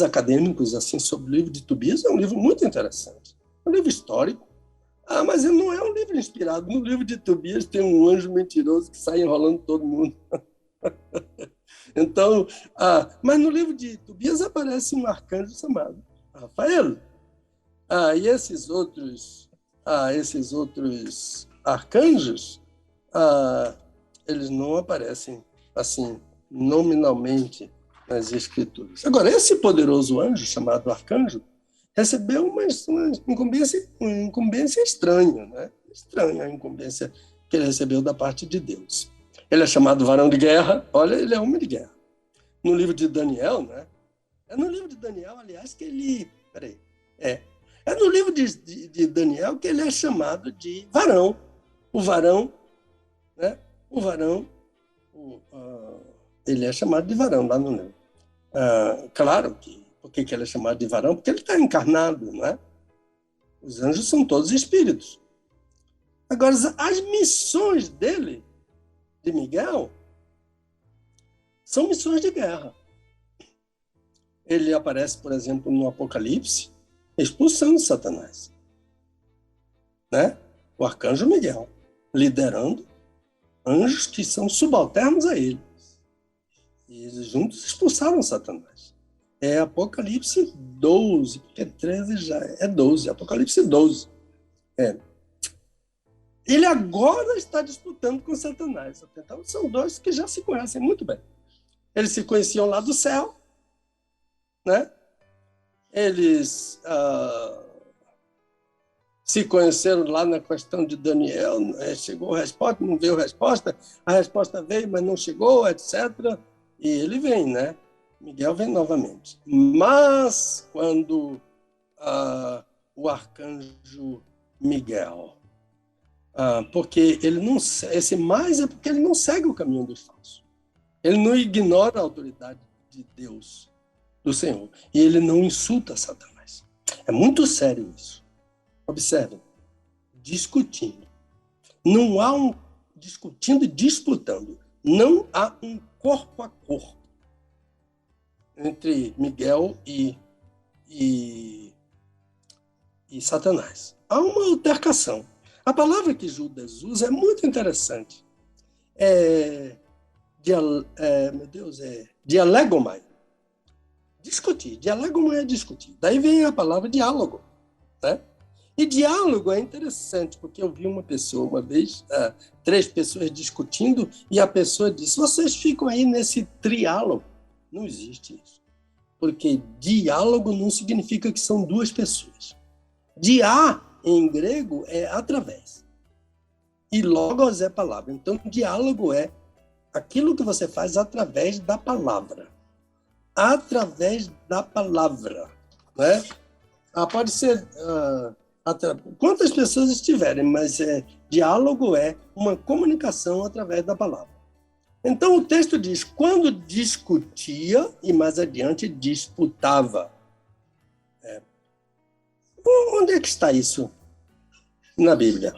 acadêmicos assim sobre o livro de Tobias. É um livro muito interessante, um livro histórico. Mas ele não é um livro inspirado. No livro de Tobias tem um anjo mentiroso que sai enrolando todo mundo. Então, mas no livro de Tobias aparece um arcanjo chamado Rafael. E esses outros arcanjos, eles não aparecem assim nominalmente nas Escrituras. Agora, esse poderoso anjo chamado arcanjo recebeu uma incumbência estranha, né? Estranha a incumbência que ele recebeu da parte de Deus. Ele é chamado varão de guerra. Olha, ele é homem de guerra. No livro de Daniel, né? É no livro de Daniel, aliás, que ele... É no livro de Daniel que ele é chamado de varão. O varão, né? O varão, ele é chamado de varão lá no livro. Claro que por que ele é chamado de varão? Porque ele está encarnado, não é? Os anjos são todos espíritos. Agora, as missões dele, de Miguel, são missões de guerra. Ele aparece, por exemplo, no Apocalipse, expulsando Satanás, né? O arcanjo Miguel, liderando anjos que são subalternos a ele. E eles juntos expulsaram Satanás. É Apocalipse 12, porque 13 já é 12, Apocalipse 12. Ele agora está disputando com Satanás. Então, são dois que já se conhecem muito bem. Eles se conheciam lá do céu, né? Eles se conheceram lá na questão de Daniel. Chegou a resposta, não veio a resposta veio, mas não chegou, etc. E ele vem, né? Miguel vem novamente. Mas quando o arcanjo Miguel, porque ele não, esse mais é porque ele não segue o caminho dos falsos. Ele não ignora a autoridade de Deus, do Senhor. E ele não insulta Satanás. É muito sério isso. Observem. Discutindo. Não há um discutindo e disputando. Não há um corpo a corpo entre Miguel e Satanás. Há uma altercação. A palavra que Judas usa é muito interessante. Dialegomai. Discutir. Dialegomai é discutir. Daí vem a palavra diálogo, né? E diálogo é interessante, porque eu vi uma pessoa uma vez, 3 pessoas discutindo, e a pessoa disse: vocês ficam aí nesse triálogo. Não existe isso. Porque diálogo não significa que são 2 pessoas. Dia, em grego, é através. E logos é palavra. Então, diálogo é aquilo que você faz através da palavra. Através da palavra, né? Pode ser quantas pessoas estiverem, mas diálogo é uma comunicação através da palavra. Então o texto diz: quando discutia, e mais adiante disputava. Onde é que está isso na Bíblia?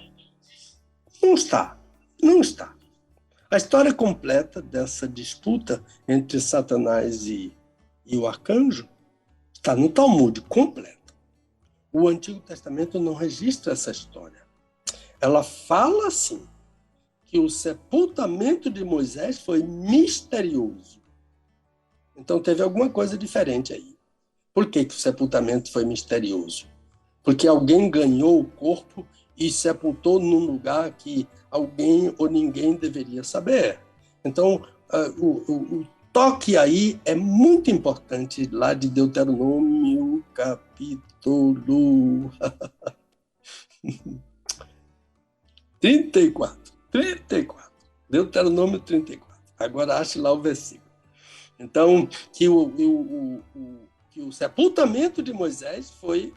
Não está. Não está. A história completa dessa disputa entre Satanás e o arcanjo está no Talmud, completo. O Antigo Testamento não registra essa história. Ela fala, assim, que o sepultamento de Moisés foi misterioso. Então teve alguma coisa diferente aí. Por que o sepultamento foi misterioso? Porque alguém ganhou o corpo e sepultou num lugar que alguém ou ninguém deveria saber. Então, o toque aí é muito importante, lá de Deuteronômio, capítulo 34. Deuteronômio 34. Agora ache lá o versículo. Então, que o sepultamento de Moisés foi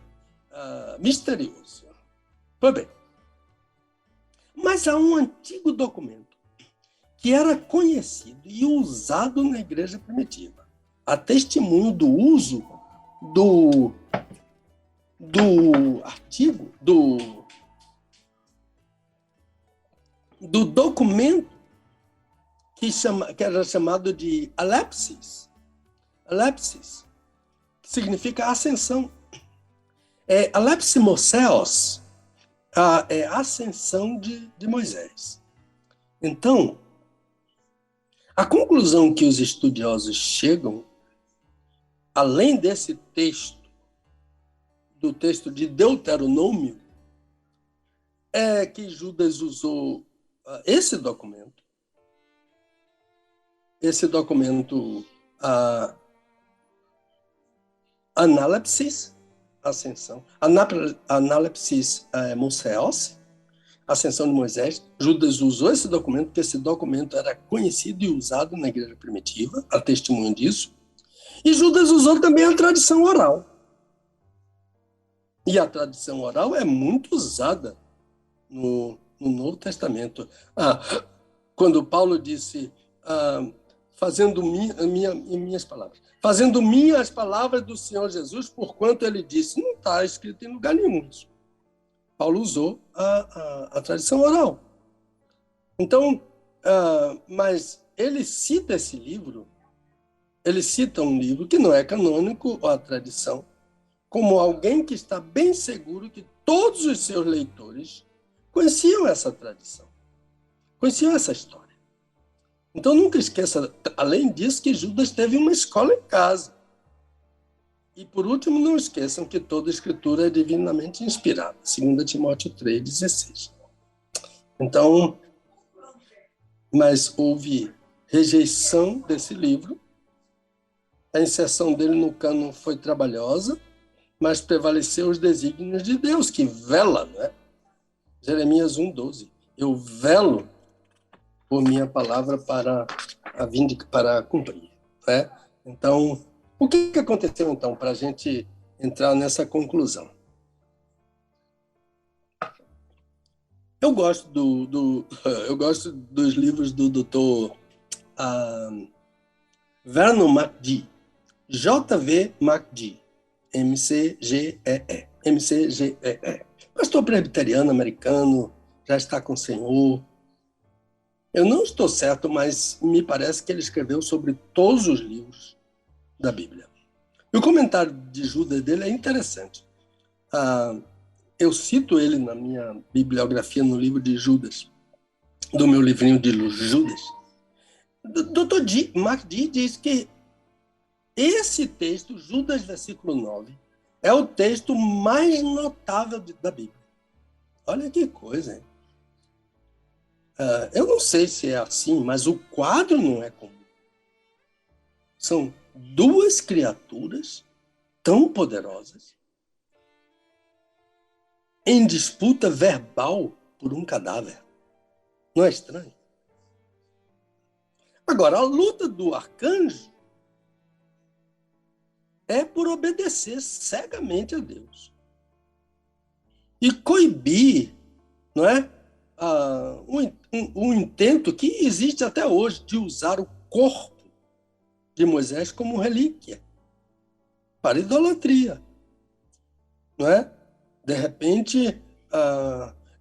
misterioso. Pois bem. Mas há um antigo documento que era conhecido e usado na igreja primitiva, a testemunho do uso do artigo, do documento que era chamado de alepsis. Alepsis, que significa ascensão. Alepsimoseos, é a ascensão de Moisés. Então, a conclusão que os estudiosos chegam, além desse texto, do texto de Deuteronômio, é que Judas usou esse documento, analepsis, ascensão, analepsis Moseos, ascensão de Moisés. Judas usou esse documento, porque esse documento era conhecido e usado na igreja primitiva, a testemunho disso. E Judas usou também a tradição oral. E a tradição oral é muito usada no Novo Testamento. Quando Paulo disse, fazendo minhas palavras, fazendo minhas palavras do Senhor Jesus, porquanto ele disse, não está escrito em lugar nenhum isso. Paulo usou a tradição oral. Então, mas ele cita esse livro, ele cita um livro que não é canônico, ou a tradição, como alguém que está bem seguro que todos os seus leitores conheciam essa tradição, conheciam essa história. Então, nunca esqueça, além disso, que Judas teve uma escola em casa. E, por último, não esqueçam que toda a escritura é divinamente inspirada, 2 Timóteo 3,16. Então, mas houve rejeição desse livro, a inserção dele no cânon foi trabalhosa, mas prevaleceu os desígnios de Deus, que vela, né? Jeremias 1,12. Eu velo por minha palavra para cumprir. Né? Então, o que aconteceu, então, para a gente entrar nessa conclusão? Eu gosto dos livros do Dr. Vernon McGee, J.V. McGee, MCGEE. Pastor presbiteriano americano, já está com o Senhor. Eu não estou certo, mas me parece que ele escreveu sobre todos os livros da Bíblia. E o comentário de Judas dele é interessante. Eu cito ele na minha bibliografia no livro de Judas, do meu livrinho de Judas. Dr. McGee diz que esse texto, Judas, versículo 9, é o texto mais notável da Bíblia. Olha que coisa, hein? Eu não sei se é assim, mas o quadro não é comum. São duas criaturas tão poderosas em disputa verbal por um cadáver. Não é estranho? Agora, a luta do arcanjo é por obedecer cegamente a Deus e coibir, não é? Um intento que existe até hoje de usar o corpo de Moisés como relíquia para idolatria, não é? De repente,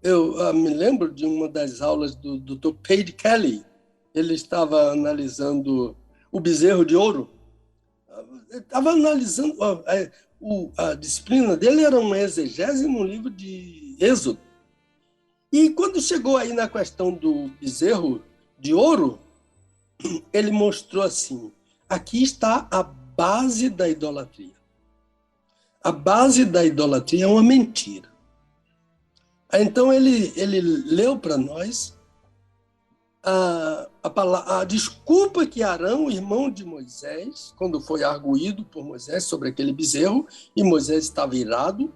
eu me lembro de uma das aulas do Dr. Page Kelly. Ele estava analisando o bezerro de ouro. Estava analisando, a disciplina dele era uma exegese no livro de Êxodo. E quando chegou aí na questão do bezerro de ouro, ele mostrou assim: aqui está a base da idolatria. A base da idolatria é uma mentira. Então ele leu para nós a desculpa que Arão, irmão de Moisés, quando foi arguído por Moisés sobre aquele bezerro, e Moisés estava irado,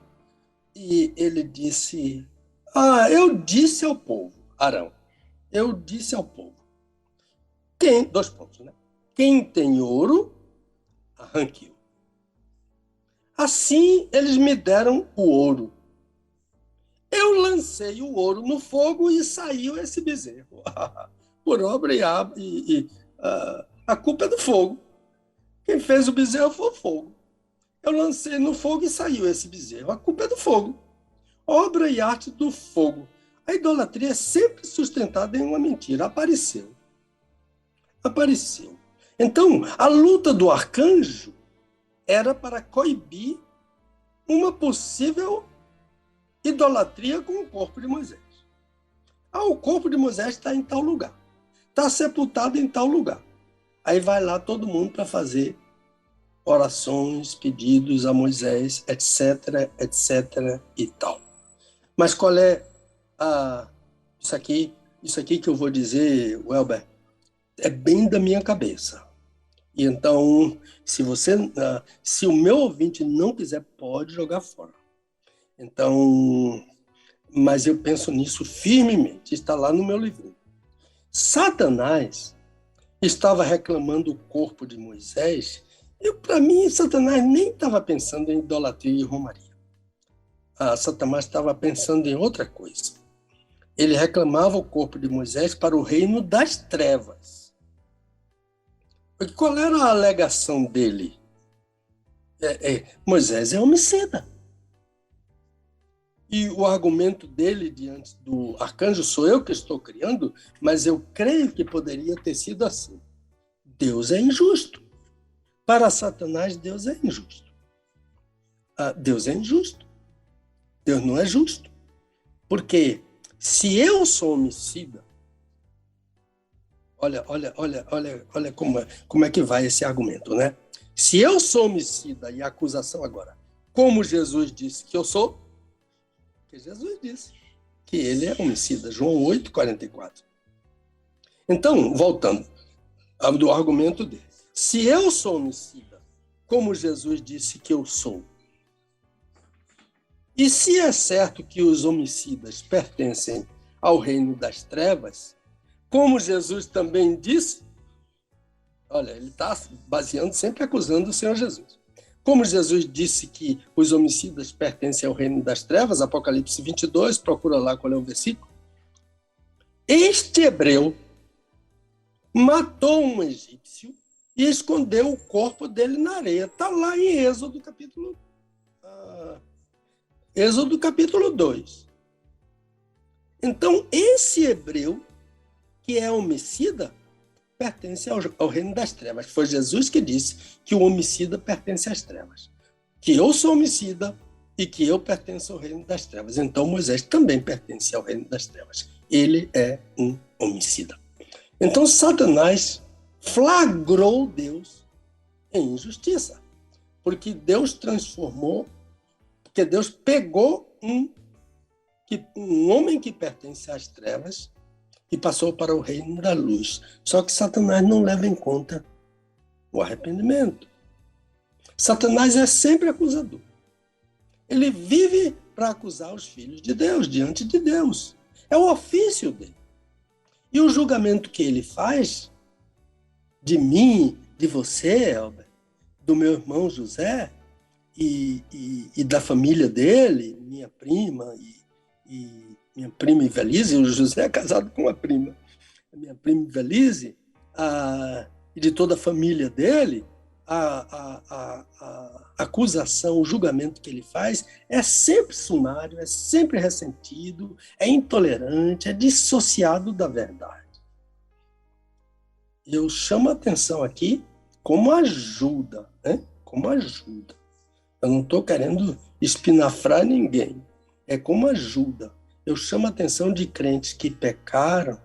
e ele disse: eu disse ao povo, Arão, eu disse ao povo, dois pontos, né? Quem tem ouro, arranque-o. Assim eles me deram o ouro. Eu lancei o ouro no fogo e saiu esse bezerro. Por obra a culpa é do fogo. Quem fez o bezerro foi o fogo. Eu lancei no fogo e saiu esse bezerro. A culpa é do fogo. Obra e arte do fogo. A idolatria é sempre sustentada em uma mentira. Apareceu. Então, a luta do arcanjo era para coibir uma possível idolatria com o corpo de Moisés. O corpo de Moisés está em tal lugar. Está sepultado em tal lugar. Aí vai lá todo mundo para fazer orações, pedidos a Moisés, etc, etc e tal. Mas qual é isso aqui que eu vou dizer, Welber, é bem da minha cabeça. E então, se o meu ouvinte não quiser, pode jogar fora. Então, mas eu penso nisso firmemente, está lá no meu livro. Satanás estava reclamando o corpo de Moisés, e para mim, Satanás nem estava pensando em idolatria e romaria. Satanás estava pensando em outra coisa. Ele reclamava o corpo de Moisés para o reino das trevas. Porque qual era a alegação dele? Moisés é homicida. E o argumento dele diante do arcanjo sou eu que estou criando, mas eu creio que poderia ter sido assim. Deus é injusto. Para Satanás, Deus é injusto. Deus é injusto. Deus não é justo. Porque se eu sou homicida, olha como é que vai esse argumento, né? Se eu sou homicida, e a acusação agora, como Jesus disse que eu sou, que Jesus disse que ele é homicida, João 8:44. Então, voltando do argumento dele, se eu sou homicida, como Jesus disse que eu sou, e se é certo que os homicidas pertencem ao reino das trevas, como Jesus também disse, olha, ele está baseando, sempre acusando o Senhor Jesus. Como Jesus disse que os homicidas pertencem ao reino das trevas, Apocalipse 22, procura lá qual é o versículo. Este hebreu matou um egípcio e escondeu o corpo dele na areia. Está lá em Êxodo capítulo 2. Então, esse hebreu, que é homicida, pertence ao reino das trevas. Foi Jesus que disse que o homicida pertence às trevas. Que eu sou homicida e que eu pertenço ao reino das trevas. Então Moisés também pertence ao reino das trevas. Ele é um homicida. Então Satanás flagrou Deus em injustiça. Porque Deus pegou um homem que pertence às trevas e passou para o reino da luz. Só que Satanás não leva em conta o arrependimento. Satanás é sempre acusador. Ele vive para acusar os filhos de Deus, diante de Deus. É o ofício dele. E o julgamento que ele faz de mim, de você, Elber, do meu irmão José e da família dele, minha prima e minha prima Ivelise, o José é casado com uma prima, a minha prima Ivelise, e de toda a família dele, a acusação, o julgamento que ele faz é sempre sumário, é sempre ressentido, é intolerante, é dissociado da verdade. Eu chamo a atenção aqui como ajuda, né? Como ajuda. Eu não estou querendo espinafrar ninguém, é como ajuda. Eu chamo a atenção de crentes que pecaram,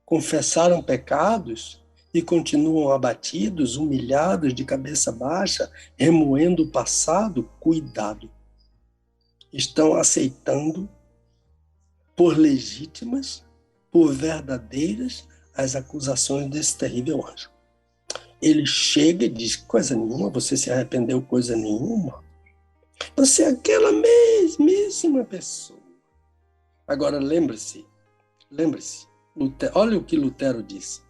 confessaram pecados e continuam abatidos, humilhados, de cabeça baixa, remoendo o passado. Cuidado. Estão aceitando por legítimas, por verdadeiras, as acusações desse terrível anjo. Ele chega e diz: coisa nenhuma, você se arrependeu coisa nenhuma. Você é aquela mesmíssima pessoa. Agora lembre-se, olha o que Lutero disse.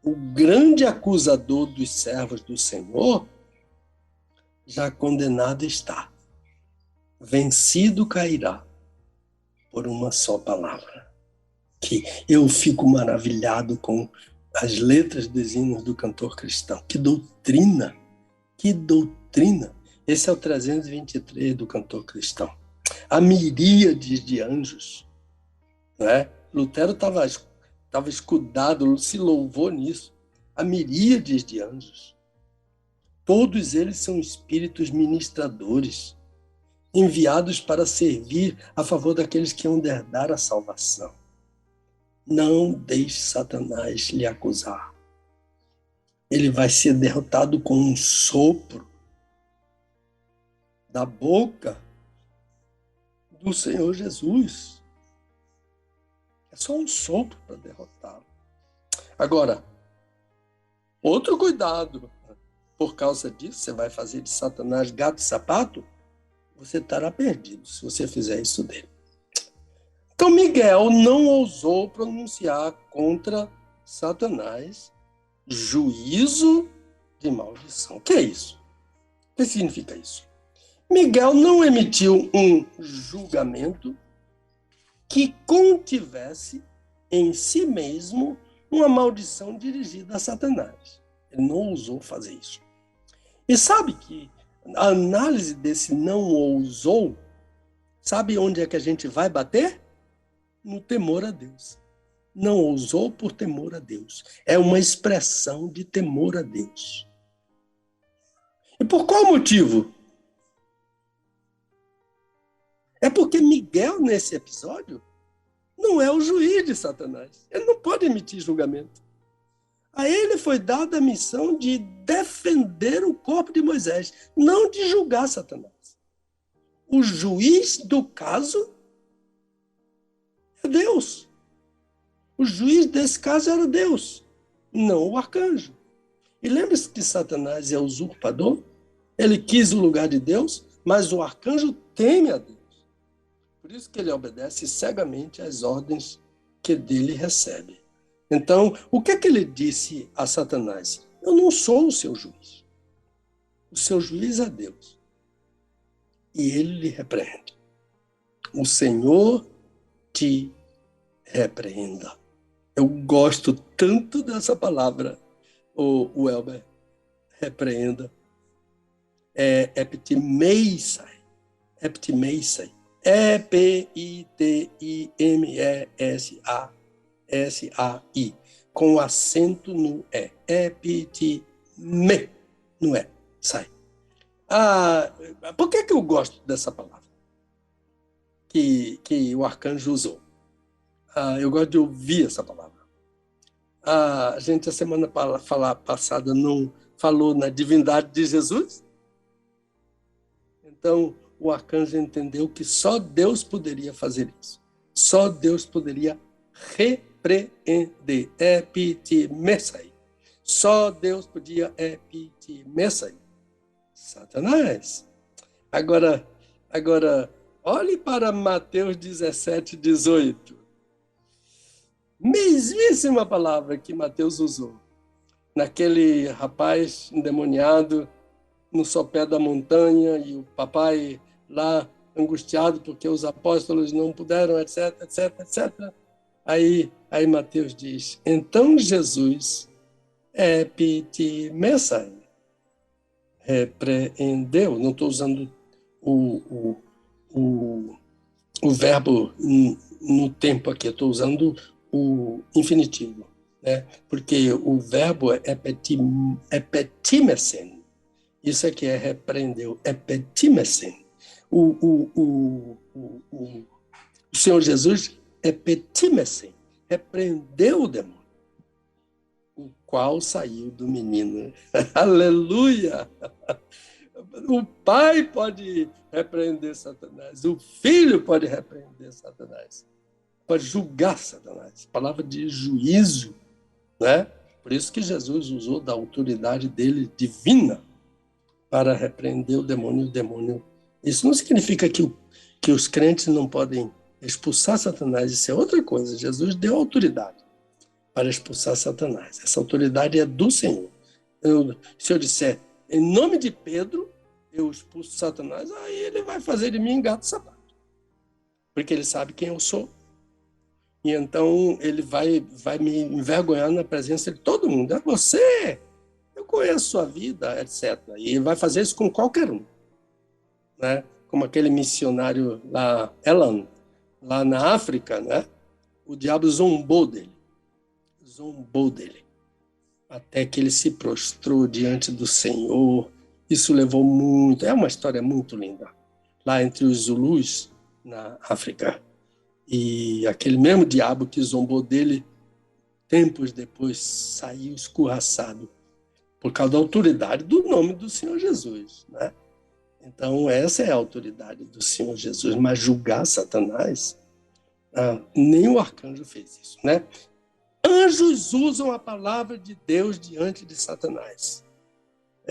O grande acusador dos servos do Senhor já condenado está. Vencido cairá por uma só palavra. Que eu fico maravilhado com as letras dos hinos do cantor cristão. Que doutrina! Que doutrina! Esse é o 323 do cantor cristão. A miríade de anjos. Não é? Lutero estava escudado, se louvou nisso. A miríade de anjos. Todos eles são espíritos ministradores, enviados para servir a favor daqueles que hão de herdar a salvação. Não deixe Satanás lhe acusar. Ele vai ser derrotado com um sopro da boca do Senhor Jesus. É só um sopro para derrotá-lo. Agora, outro cuidado. Por causa disso, você vai fazer de Satanás gato e sapato, você estará perdido se você fizer isso dele. Então Miguel não ousou pronunciar contra Satanás juízo de maldição. O que é isso? O que significa isso? Miguel não emitiu um julgamento que contivesse em si mesmo uma maldição dirigida a Satanás. Ele não ousou fazer isso. E sabe que a análise desse não ousou, sabe onde é que a gente vai bater? No temor a Deus. Não ousou por temor a Deus. É uma expressão de temor a Deus. E por qual motivo? É porque Miguel, nesse episódio, não é o juiz de Satanás. Ele não pode emitir julgamento. A ele foi dada a missão de defender o corpo de Moisés, não de julgar Satanás. O juiz do caso é Deus. O juiz desse caso era Deus, não o arcanjo. E lembre-se que Satanás é usurpador, ele quis o lugar de Deus, mas o arcanjo teme a Deus. Por isso que ele obedece cegamente às ordens que dele recebe. Então, o que é que ele disse a Satanás? Eu não sou o seu juiz. O seu juiz é Deus. E ele lhe repreende. O Senhor te repreenda. Eu gosto tanto dessa palavra, o Elber, repreenda. É epitimeisai. Epitimeisai. E-P-I-T-I-M-E-S-A-S-A-I, com acento no E. Epitime, no E. Sai. Por que eu gosto dessa palavra que o arcanjo usou? Eu gosto de ouvir essa palavra. A gente, a semana passada, não falou na divindade de Jesus? Então, o arcanjo entendeu que só Deus poderia fazer isso. Só Deus poderia repreender. Epitimesai. Só Deus podia epitimesai. Satanás. Agora, olhe para Mateus 17, 18. Mesmíssima palavra que Mateus usou. Naquele rapaz endemoniado no sopé da montanha e o papai lá angustiado porque os apóstolos não puderam, etc, etc, etc. Aí Mateus diz, então Jesus epitimesai, repreendeu. Não estou usando o verbo no tempo aqui, estou usando o infinitivo, né? Porque o verbo é epitimesen. Isso aqui é repreendeu, epitimesen. O Senhor Jesus epetimesen, repreendeu o demônio, o qual saiu do menino. Aleluia! O pai pode repreender Satanás, o filho pode repreender Satanás, pode julgar Satanás. Palavra de juízo, né? Por isso que Jesus usou da autoridade dele divina para repreender o demônio e o demônio. Isso não significa que os crentes não podem expulsar Satanás, isso é outra coisa. Jesus deu autoridade para expulsar Satanás. Essa autoridade é do Senhor. Se eu disser, em nome de Pedro, eu expulso Satanás, aí ele vai fazer de mim gato sapato. Porque ele sabe quem eu sou. E então ele vai me envergonhar na presença de todo mundo. É você, eu conheço sua vida, etc. E ele vai fazer isso com qualquer um. Né? Como aquele missionário lá, Elan, lá na África, né? O diabo zombou dele. Até que ele se prostrou diante do Senhor. Isso levou muito, é uma história muito linda. Lá entre os Zulus, na África. E aquele mesmo diabo que zombou dele, tempos depois, saiu escorraçado por causa da autoridade do nome do Senhor Jesus, né? Então, essa é a autoridade do Senhor Jesus. Mas julgar Satanás, nem o arcanjo fez isso, né? Anjos usam a palavra de Deus diante de Satanás.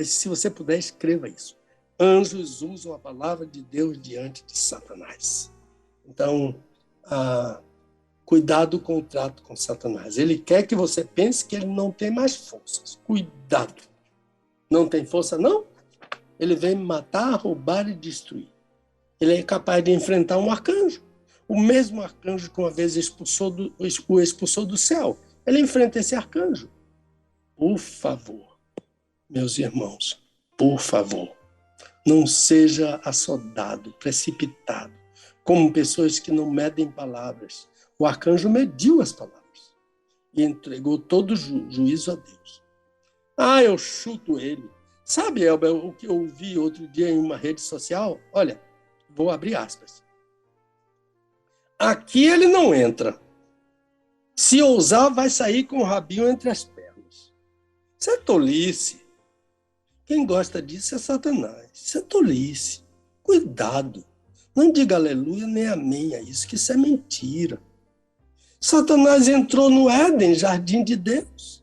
Se você puder, escreva isso. Anjos usam a palavra de Deus diante de Satanás. Então, cuidado com o trato com Satanás. Ele quer que você pense que ele não tem mais forças. Cuidado. Não tem força, não? Ele vem matar, roubar e destruir. Ele é capaz de enfrentar um arcanjo. O mesmo arcanjo que uma vez o expulsou do céu. Ele enfrenta esse arcanjo. Por favor, meus irmãos, por favor, não seja assodado, precipitado, como pessoas que não medem palavras. O arcanjo mediu as palavras e entregou todo o juízo a Deus. Eu chuto ele. Sabe, Elber, o que eu vi outro dia em uma rede social? Olha, vou abrir aspas. Aqui ele não entra. Se ousar, vai sair com o rabinho entre as pernas. Isso é tolice. Quem gosta disso é Satanás. Isso é tolice. Cuidado. Não diga aleluia nem amém a isso, que isso é mentira. Satanás entrou no Éden, jardim de Deus.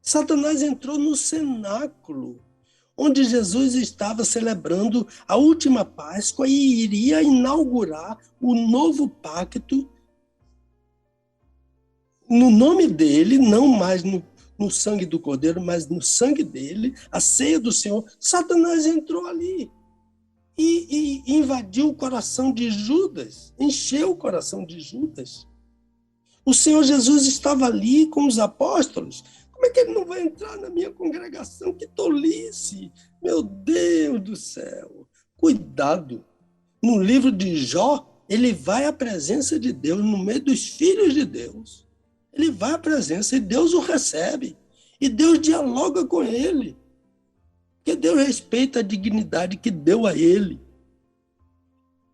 Satanás entrou no cenáculo, onde Jesus estava celebrando a última Páscoa e iria inaugurar o novo pacto no nome dele, não mais no sangue do Cordeiro, mas no sangue dele, a ceia do Senhor. Satanás entrou ali e invadiu o coração de Judas, encheu o coração de Judas. O Senhor Jesus estava ali com os apóstolos. Como é que ele não vai entrar na minha congregação? Que tolice! Meu Deus do céu! Cuidado! No livro de Jó, ele vai à presença de Deus, no meio dos filhos de Deus. Ele vai à presença e Deus o recebe. E Deus dialoga com ele. Porque Deus respeita a dignidade que deu a ele.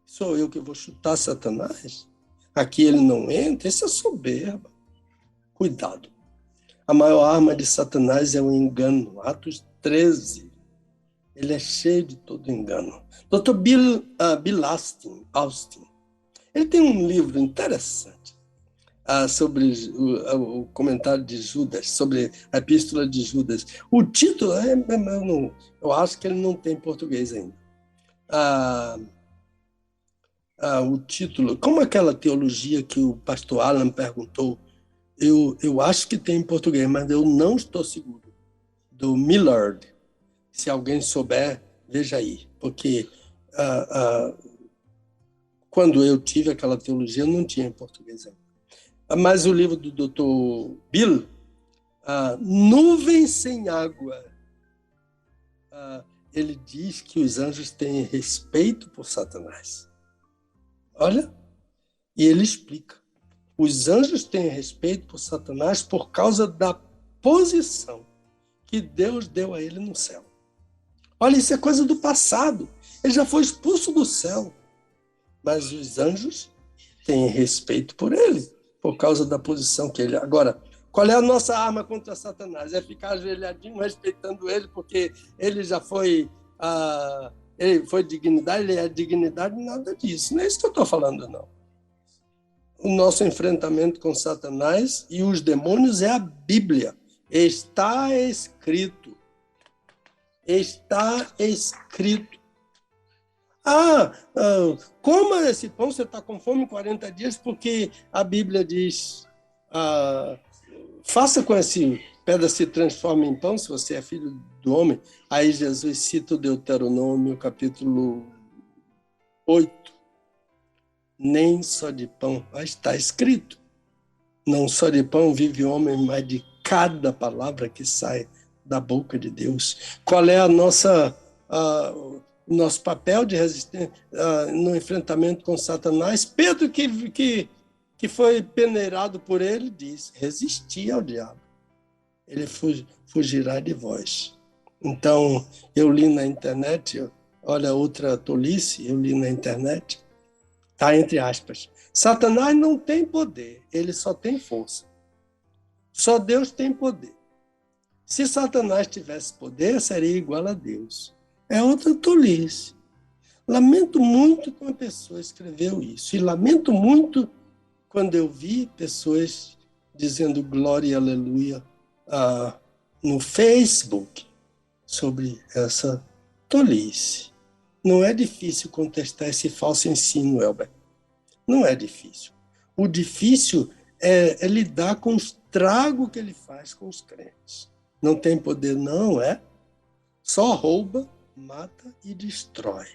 Sou eu que vou chutar Satanás? Aqui ele não entra? Isso é soberba. Cuidado. A maior arma de Satanás é o engano. Atos 13. Ele é cheio de todo engano. Dr. Bill Austin, ele tem um livro interessante sobre o comentário de Judas, sobre a epístola de Judas. O título, eu acho que ele não tem em português ainda. O título, como aquela teologia que o pastor Alan perguntou, eu acho que tem em português, mas eu não estou seguro, do Millard. Se alguém souber, veja aí, porque quando eu tive aquela teologia, eu não tinha em português ainda. Mas o livro do Dr. Bill, Nuvem Sem Água, ele diz que os anjos têm respeito por Satanás. Olha, e ele explica. Os anjos têm respeito por Satanás por causa da posição que Deus deu a ele no céu. Olha, isso é coisa do passado. Ele já foi expulso do céu. Mas os anjos tem respeito por ele, por causa da posição que ele... Agora, qual é a nossa arma contra Satanás? É ficar ajoelhadinho, respeitando ele, porque ele já foi... ele foi dignidade, ele é dignidade, nada disso. Não é isso que eu estou falando, não. O nosso enfrentamento com Satanás e os demônios é a Bíblia. Está escrito. Está escrito. Coma esse pão, você está com fome 40 dias, porque a Bíblia diz, faça com esse pedra se transforme em pão, se você é filho do homem. Aí Jesus cita o Deuteronômio, capítulo 8. Nem só de pão, mas está escrito. Não só de pão vive o homem, mas de cada palavra que sai da boca de Deus. Qual é o nosso papel de resistência no enfrentamento com Satanás? Pedro, que foi peneirado por ele, diz: resisti ao diabo, ele fugirá de vós. Então, eu li na internet, olha outra tolice, eu li na internet, está entre aspas, Satanás não tem poder, ele só tem força. Só Deus tem poder. Se Satanás tivesse poder, seria igual a Deus. É outra tolice. Lamento muito quando a pessoa escreveu isso. E lamento muito quando eu vi pessoas dizendo glória e aleluia no Facebook sobre essa tolice. Não é difícil contestar esse falso ensino, Elber. Não é difícil. O difícil é lidar com o estrago que ele faz com os crentes. Não tem poder, não, é? Só rouba, mata e destrói.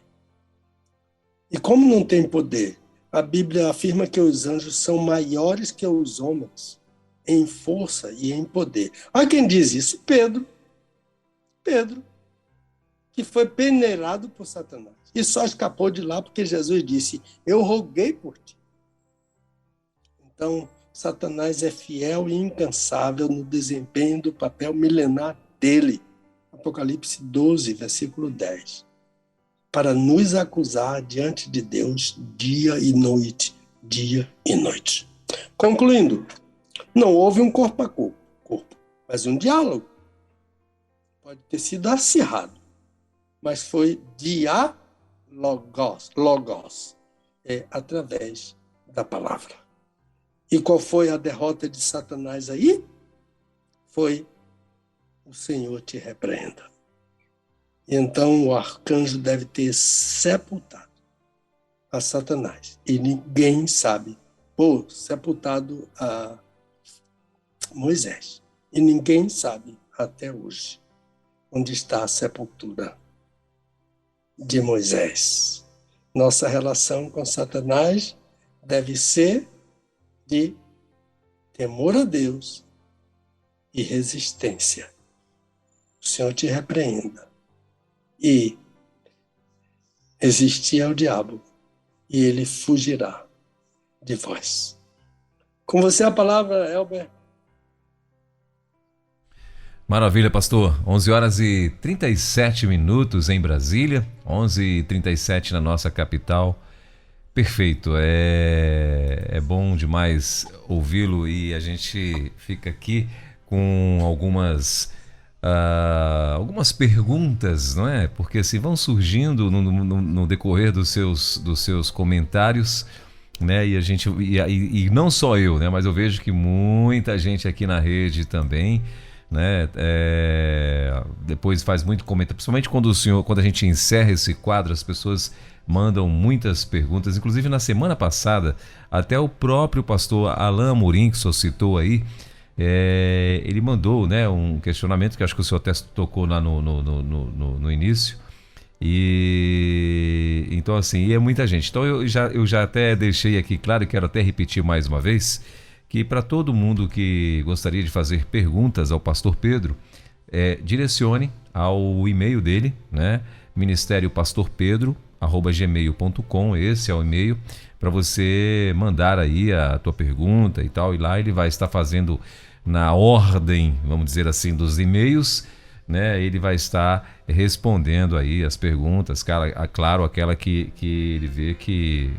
E como não tem poder? A Bíblia afirma que os anjos são maiores que os homens, em força e em poder. Olha quem diz isso, Pedro. Pedro, que foi peneirado por Satanás. E só escapou de lá porque Jesus disse, eu roguei por ti. Então, Satanás é fiel e incansável no desempenho do papel milenar dele. Apocalipse 12, versículo 10. Para nos acusar diante de Deus dia e noite, dia e noite. Concluindo, não houve um corpo a corpo, mas um diálogo. Pode ter sido acirrado, mas foi logos, através da palavra. E qual foi a derrota de Satanás aí? Foi o Senhor te repreenda. E então o arcanjo deve ter sepultado a Satanás. E ninguém sabe. Sepultado a Moisés. E ninguém sabe até hoje onde está a sepultura de Moisés. Nossa relação com Satanás deve ser de temor a Deus e resistência. O Senhor te repreenda. E resistir ao diabo, e ele fugirá de vós. Com você a palavra, Elber. Maravilha, pastor. 11 horas e 37 minutos em Brasília, 11h37 na nossa capital. Perfeito, é bom demais ouvi-lo e a gente fica aqui com algumas perguntas, não é? Porque assim, vão surgindo no decorrer dos seus comentários, né? E a gente e não só eu, né? Mas eu vejo que muita gente aqui na rede também, né? Depois faz muito comentário, principalmente quando a gente encerra esse quadro, as pessoas mandam muitas perguntas. Inclusive na semana passada, até o próprio pastor Alain Amorim, que o senhor citou aí, ele mandou, né, um questionamento que acho que o senhor até tocou lá no início. E então assim, e é muita gente. Então eu já até deixei aqui claro, e quero até repetir mais uma vez, que para todo mundo que gostaria de fazer perguntas ao pastor Pedro, direcione ao e-mail dele, né, ministériopastorpedro@gmail.com. Esse é o e-mail para você mandar aí a tua pergunta e tal, e lá ele vai estar fazendo na ordem, vamos dizer assim, dos e-mails, né, ele vai estar respondendo aí as perguntas, claro, aquela que ele vê que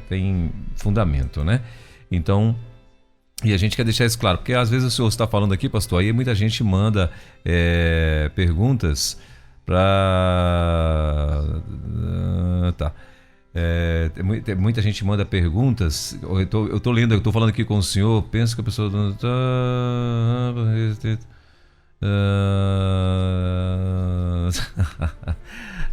tem fundamento, né? Então, e a gente quer deixar isso claro, porque às vezes o senhor está falando aqui, pastor, aí muita gente manda perguntas para... tá. Muita gente manda perguntas. Eu tô lendo, eu tô falando aqui com o senhor. Penso que a pessoa não tá.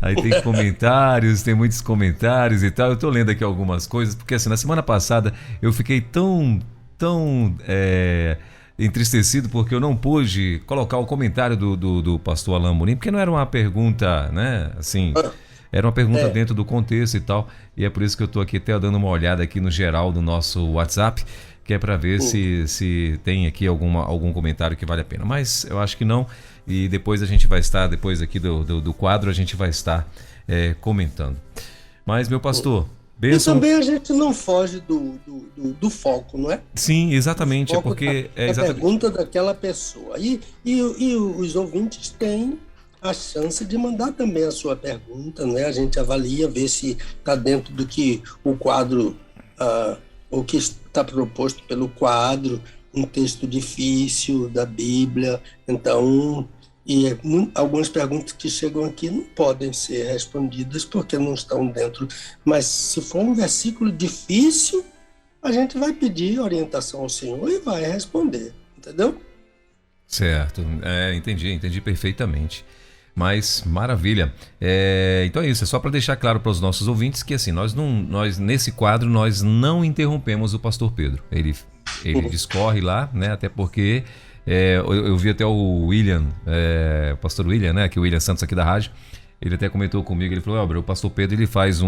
Aí tem comentários, tem muitos comentários e tal. Eu tô lendo aqui algumas coisas, porque assim, na semana passada eu fiquei tão entristecido porque eu não pude colocar o comentário do pastor Alain Amorim, porque não era uma pergunta, né, assim, era uma pergunta dentro do contexto e tal, e é por isso que eu estou aqui até dando uma olhada aqui no geral do nosso WhatsApp, que é para ver se tem aqui algum comentário que vale a pena, mas eu acho que não, e depois a gente vai estar, depois aqui do quadro, a gente vai estar comentando. Mas, meu pastor... Bênção. E também a gente não foge do foco, não é? Sim, exatamente, é porque... A pergunta daquela pessoa. E os ouvintes têm a chance de mandar também a sua pergunta, né? A gente avalia, vê se está dentro do que o quadro, o que está proposto pelo quadro, um texto difícil da Bíblia. Então, algumas perguntas que chegam aqui não podem ser respondidas porque não estão dentro. Mas se for um versículo difícil, a gente vai pedir orientação ao Senhor e vai responder, entendeu? Certo, entendi perfeitamente. Mas maravilha. Então é isso, é só para deixar claro para os nossos ouvintes que assim, nós nesse quadro nós não interrompemos o pastor Pedro. Ele discorre lá, né? Até porque eu vi até o William, o pastor William, né? Que é o William Santos aqui da rádio. Ele até comentou comigo, ele falou: o pastor Pedro ele faz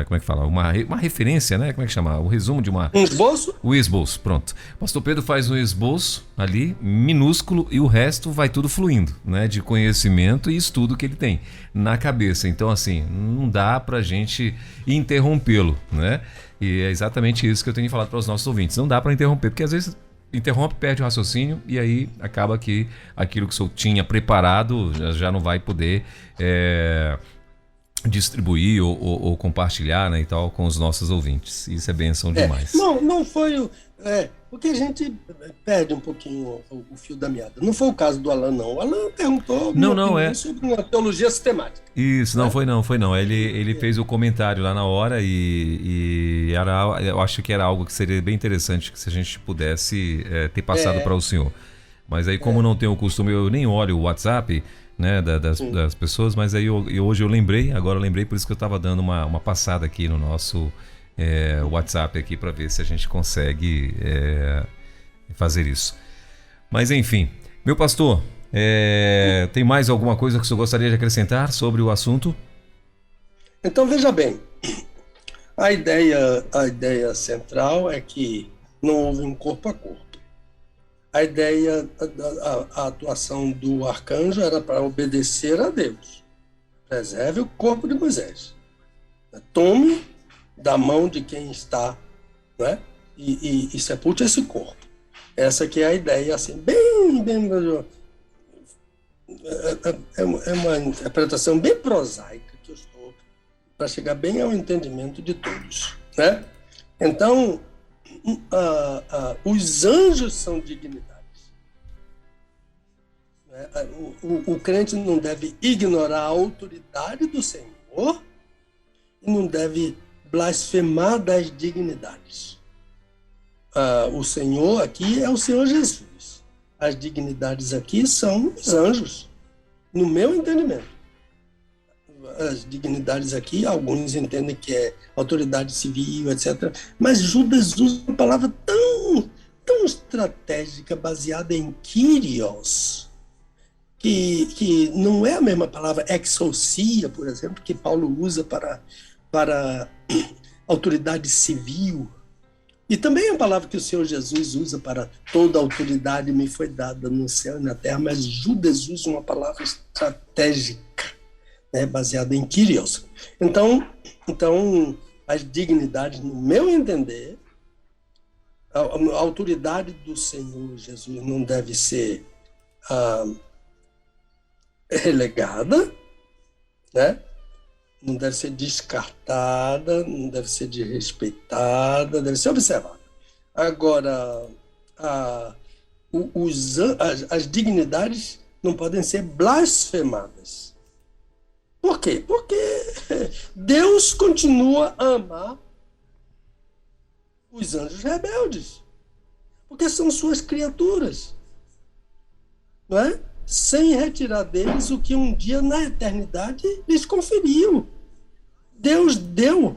como é que fala? Uma referência, né? Como é que chama? O resumo de uma... Um esboço? O esboço, pronto. O pastor Pedro faz um esboço ali, minúsculo, e o resto vai tudo fluindo, né? De conhecimento e estudo que ele tem na cabeça. Então, assim, não dá pra gente interrompê-lo, né? E é exatamente isso que eu tenho falado para os nossos ouvintes. Não dá pra interromper, porque às vezes interrompe, perde o raciocínio e aí acaba que aquilo que o senhor tinha preparado já não vai poder... distribuir ou compartilhar, né, e tal, com os nossos ouvintes. Isso é bênção demais. Não foi porque a gente perde um pouquinho o fio da meada. Não foi o caso do Alain, não. O Alain perguntou sobre uma teologia sistemática. Isso, não foi não. Ele fez o comentário lá na hora e eu acho que era algo que seria bem interessante que se a gente pudesse ter passado para o senhor. Mas aí, como não tenho o costume, eu nem olho o WhatsApp, né, das pessoas, mas aí hoje eu lembrei, por isso que eu estava dando uma passada aqui no nosso WhatsApp aqui para ver se a gente consegue fazer isso. Mas enfim, meu pastor, tem mais alguma coisa que o senhor gostaria de acrescentar sobre o assunto? Então veja bem, a ideia central é que não houve um corpo a corpo. A ideia, a atuação do arcanjo era para obedecer a Deus. Preserve o corpo de Moisés. Tome da mão de quem está, né? E sepulte esse corpo. Essa que é a ideia, assim, bem é uma interpretação bem prosaica que eu estou para chegar bem ao entendimento de todos, né? Então, os anjos são dignidades. O crente não deve ignorar a autoridade do Senhor e não deve blasfemar das dignidades. O Senhor aqui é o Senhor Jesus. As dignidades aqui são os anjos, no meu entendimento. As dignidades aqui, alguns entendem que é autoridade civil, etc. Mas Judas usa uma palavra tão estratégica, baseada em Kyrios, que não é a mesma palavra exousia, por exemplo, que Paulo usa para autoridade civil. E também é a palavra que o Senhor Jesus usa para toda autoridade me foi dada no céu e na terra, mas Judas usa uma palavra estratégica, né, baseada em Kyrios. Então, as dignidades, no meu entender, A autoridade do Senhor Jesus não deve ser relegada, né? Não deve ser descartada, não deve ser desrespeitada, deve ser observada. Agora, as dignidades não podem ser blasfemadas. Por quê? Porque Deus continua a amar os anjos rebeldes, porque são suas criaturas, não é? Sem retirar deles o que um dia na eternidade lhes conferiu. Deus deu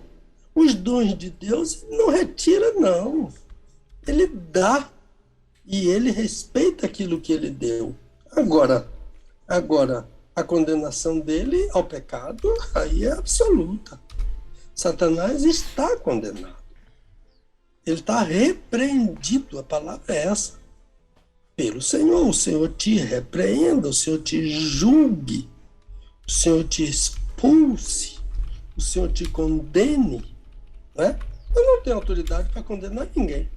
os dons de Deus, não retira, não. Ele dá e ele respeita aquilo que ele deu. Agora, a condenação dele ao pecado aí é absoluta. Satanás está condenado. Ele está repreendido, a palavra é essa, pelo Senhor. O Senhor te repreenda, o Senhor te julgue, o Senhor te expulse, o Senhor te condene, né? Eu não tenho autoridade para condenar ninguém.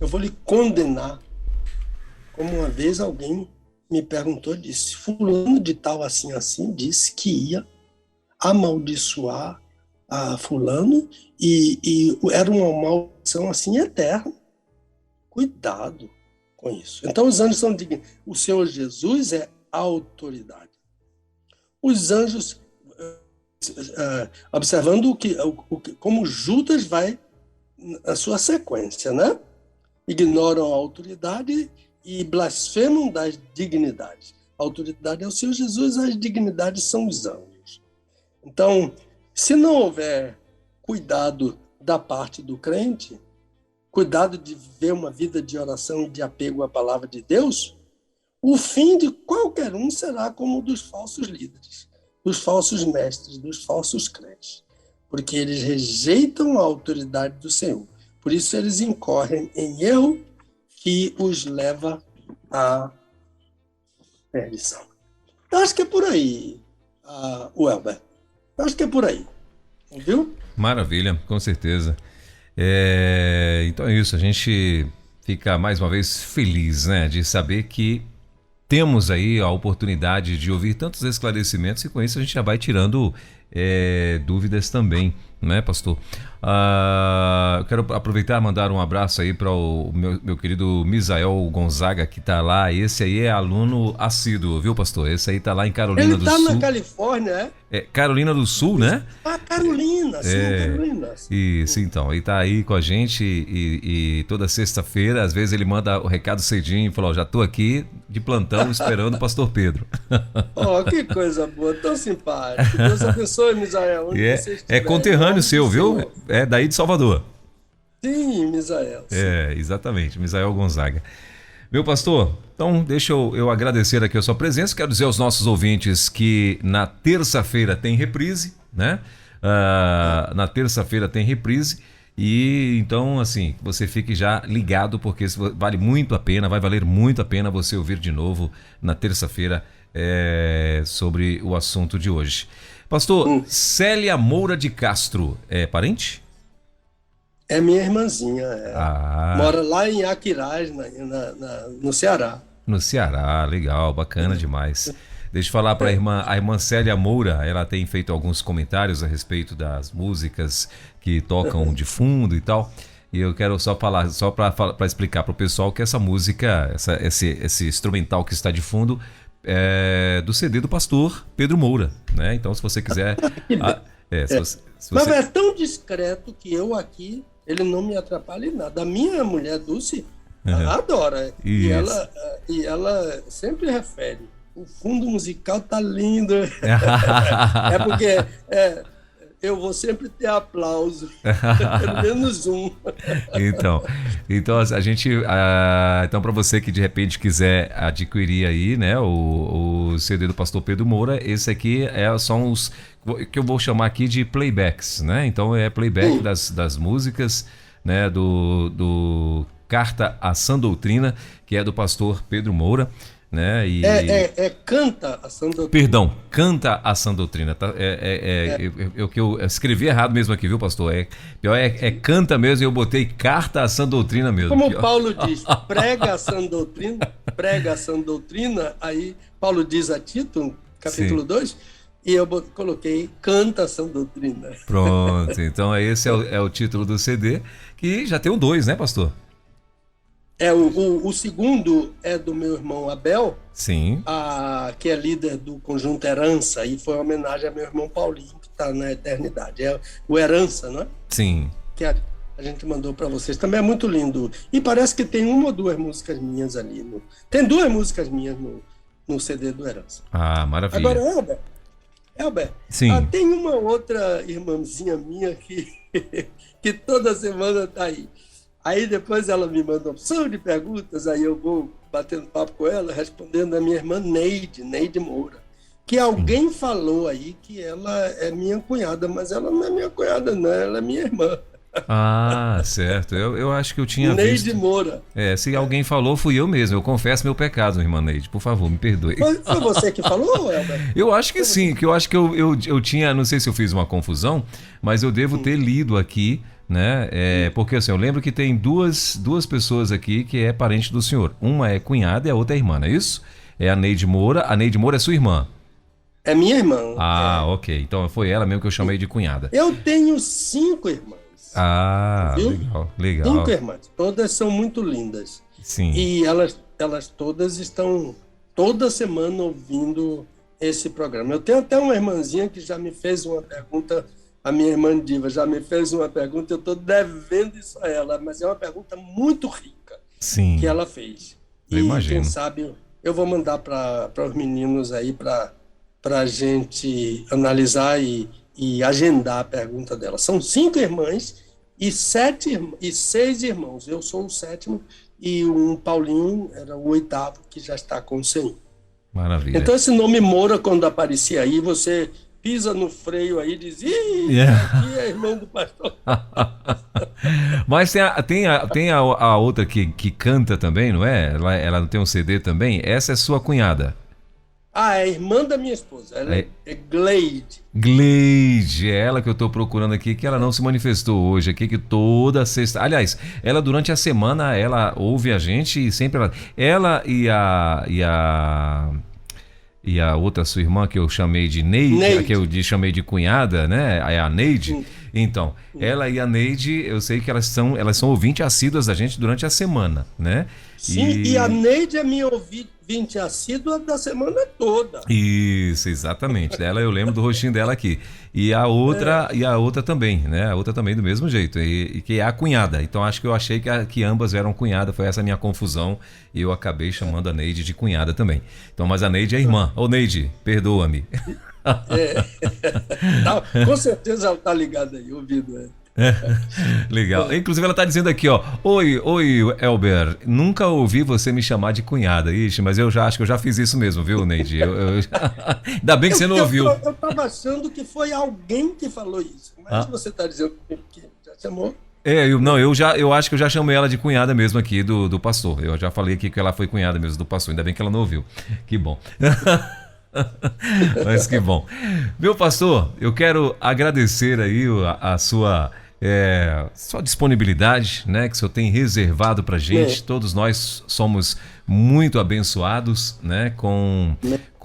Eu vou lhe condenar. Como uma vez alguém me perguntou, disse, fulano de tal assim, disse que ia amaldiçoar a fulano e era uma maldição assim eterna. Cuidado com isso. Então os anjos são dignos. O Senhor Jesus é autoridade. Os anjos, observando como Judas vai na sua sequência, né? Ignoram a autoridade e blasfemam das dignidades. A autoridade é o Senhor Jesus, as dignidades são os anjos. Então, se não houver cuidado da parte do crente, cuidado de viver uma vida de oração e de apego à palavra de Deus, o fim de qualquer um será como o dos falsos líderes, dos falsos mestres, dos falsos crentes, porque eles rejeitam a autoridade do Senhor. Por isso eles incorrem em erro que os leva à perdição. Eu acho que é por aí, Welber. Eu acho que é por aí. Viu? Maravilha, com certeza. Então é isso, a gente fica mais uma vez feliz, né, de saber que temos aí a oportunidade de ouvir tantos esclarecimentos e com isso a gente já vai tirando dúvidas também, né, pastor? Eu quero aproveitar e mandar um abraço aí para o meu querido Misael Gonzaga, que está lá. Esse aí é aluno assíduo, viu, pastor? Esse aí está lá em Carolina do Sul. Ele está na Califórnia, Carolina do Sul, né? Carolina, sim, Carolina. Isso, então. Ele está aí com a gente e toda sexta-feira, às vezes ele manda o recado cedinho e fala, já estou aqui de plantão esperando o pastor Pedro. Que coisa boa, tão simpático. Deus abençoe, Misael. É conterrâneo seu, viu? É daí de Salvador. Sim, Misael. Sim. Exatamente, Misael Gonzaga. Meu pastor, então deixa eu agradecer aqui a sua presença. Quero dizer aos nossos ouvintes que na terça-feira tem reprise, né? Na terça-feira tem reprise. E então, assim, você fique já ligado, porque vale muito a pena, vai valer muito a pena você ouvir de novo na terça-feira sobre o assunto de hoje. Pastor, Célia Moura de Castro, é parente? É minha irmãzinha, mora lá em Aquiraz, no Ceará. No Ceará, legal, bacana demais. Deixa eu falar para a irmã Célia Moura, ela tem feito alguns comentários a respeito das músicas que tocam de fundo e tal. E eu quero só falar, só para explicar para o pessoal que essa música, esse instrumental que está de fundo é do CD do pastor Pedro Moura, né? Então, se você quiser... Mas é tão discreto que eu aqui, ele não me atrapalha em nada. A minha mulher Dulce adora. E ela sempre refere. O fundo musical tá lindo. É porque eu vou sempre ter aplauso. Pelo menos um. Então a gente... então, para você que de repente quiser adquirir aí, né, o CD do pastor Pedro Moura, esse aqui são os que eu vou chamar aqui de playbacks, né? Então é playback das músicas, né, do Carta à Sã Doutrina, que é do pastor Pedro Moura. né? Canta a sã doutrina. Perdão, canta a sã doutrina. Tá? O que eu escrevi errado mesmo aqui, viu, pastor? Pior canta mesmo, e eu botei carta a sã doutrina mesmo. Como Paulo diz, prega a sã doutrina, aí Paulo diz a Tito, capítulo 2, e eu coloquei canta a sã doutrina. Pronto, então esse é o título do CD, que já tem o 2, né, pastor? O segundo é do meu irmão Abel, sim, que é líder do Conjunto Herança, e foi uma homenagem ao meu irmão Paulinho, que está na eternidade. É o Herança, não é? Sim. Que a gente mandou para vocês. Também é muito lindo. E parece que tem uma ou duas músicas minhas ali. Tem 2 músicas minhas no CD do Herança. Ah, maravilha. Agora, Elber, sim. Tem uma outra irmãzinha minha que toda semana está aí. Aí depois ela me manda uma opção de perguntas, aí eu vou batendo papo com ela, respondendo a minha irmã Neide Moura, que alguém falou aí que ela é minha cunhada, mas ela não é minha cunhada não, ela é minha irmã. Ah, certo, eu acho que eu tinha visto. Neide Moura. Se alguém falou, fui eu mesmo, eu confesso meu pecado, irmã Neide, por favor, me perdoe. Foi você que falou, Elber? Eu acho que sim, que eu acho que eu tinha, não sei se eu fiz uma confusão, mas eu devo ter lido aqui, né? Porque assim, eu lembro que tem duas pessoas aqui que é parente do senhor. Uma é cunhada e a outra é irmã, não é isso? É a Neide Moura. A Neide Moura é sua irmã? É minha irmã. Ok. Então foi ela mesmo que eu chamei de cunhada. Eu tenho 5 irmãs. Legal. 5 irmãs. Todas são muito lindas. Sim. E elas todas estão toda semana ouvindo esse programa. Eu tenho até uma irmãzinha que já me fez uma pergunta. A minha irmã Diva já me fez uma pergunta, eu estou devendo isso a ela, mas é uma pergunta muito rica. Sim. Que ela fez. Eu imagino. Quem sabe eu vou mandar para os meninos aí para a gente analisar e agendar a pergunta dela. São 5 irmãs e 6 irmãos. Eu sou o 7º e um Paulinho era o 8º que já está com 100. Maravilha. Então esse nome Moura, quando aparecia aí, você pisa no freio aí e diz, aqui é irmão do pastor. Mas tem a outra que canta também, não é? Ela não tem um CD também? Essa é sua cunhada? É irmã da minha esposa. Ela é Gleide. Gleide, é ela que eu estou procurando aqui, que ela não se manifestou hoje aqui, que toda sexta... Aliás, ela durante a semana, ela ouve a gente e sempre ela e a outra sua irmã que eu chamei de Neide, que eu chamei de cunhada, né? É a Neide. Sim. Então, ela e a Neide, eu sei que elas são ouvintes assíduas da gente durante a semana, né? Sim, e a Neide é minha ouvinte assídua da semana toda. Isso, exatamente. Ela, eu lembro do rostinho dela aqui. E a outra também, né? A outra também do mesmo jeito, e que é a cunhada. Então acho que eu achei que ambas eram cunhada, foi essa a minha confusão, e eu acabei chamando a Neide de cunhada também. Então, mas a Neide é irmã. Ô Neide, perdoa-me. Com certeza ela tá ligada aí, ouvindo. Legal. Inclusive ela tá dizendo aqui, ó: Oi, Elber, nunca ouvi você me chamar de cunhada. Ixi, mas eu já acho que eu já fiz isso mesmo, viu, Neide? Ainda bem que você não ouviu. Eu tava achando que foi alguém que falou isso, mas você tá dizendo que já chamou. Eu acho que eu já chamei ela de cunhada mesmo aqui do pastor. Eu já falei aqui que ela foi cunhada mesmo do pastor. Ainda bem que ela não ouviu. Que bom. Mas que bom. Meu pastor, eu quero agradecer aí a sua disponibilidade, né, que o senhor tem reservado pra gente. Todos nós somos muito abençoados, né, com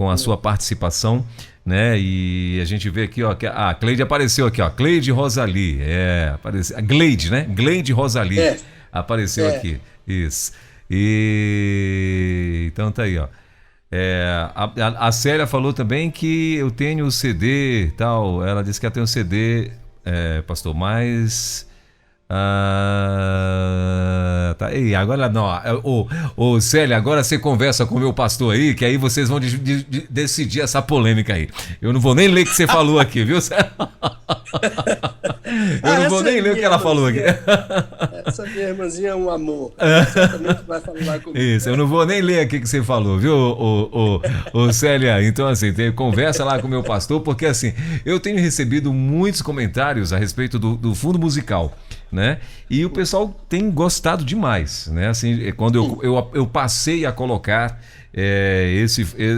a sua participação, né? E a gente vê aqui, ó, que a Cleide apareceu aqui, ó, Cleide Rosali, apareceu, a Gleide, né? Gleide Rosali apareceu aqui. Isso. E então tá aí, ó. A Célia falou também que eu tenho o CD tal. Ela disse que ela tem o CD, pastor, mas tá. E agora não, Célia, agora você conversa com o meu pastor aí, que aí vocês vão decidir essa polêmica aí. Eu não vou nem ler o que você falou aqui, viu? Eu não vou nem ler o que ela falou aqui. Essa minha irmãzinha é um amor. Certamente vai falar comigo. Isso, eu não vou nem ler aqui o que você falou, viu, Célia? Então, assim, conversa lá com o meu pastor, porque assim, eu tenho recebido muitos comentários a respeito do fundo musical, né? E o pessoal tem gostado demais, né? Assim, quando eu passei a colocar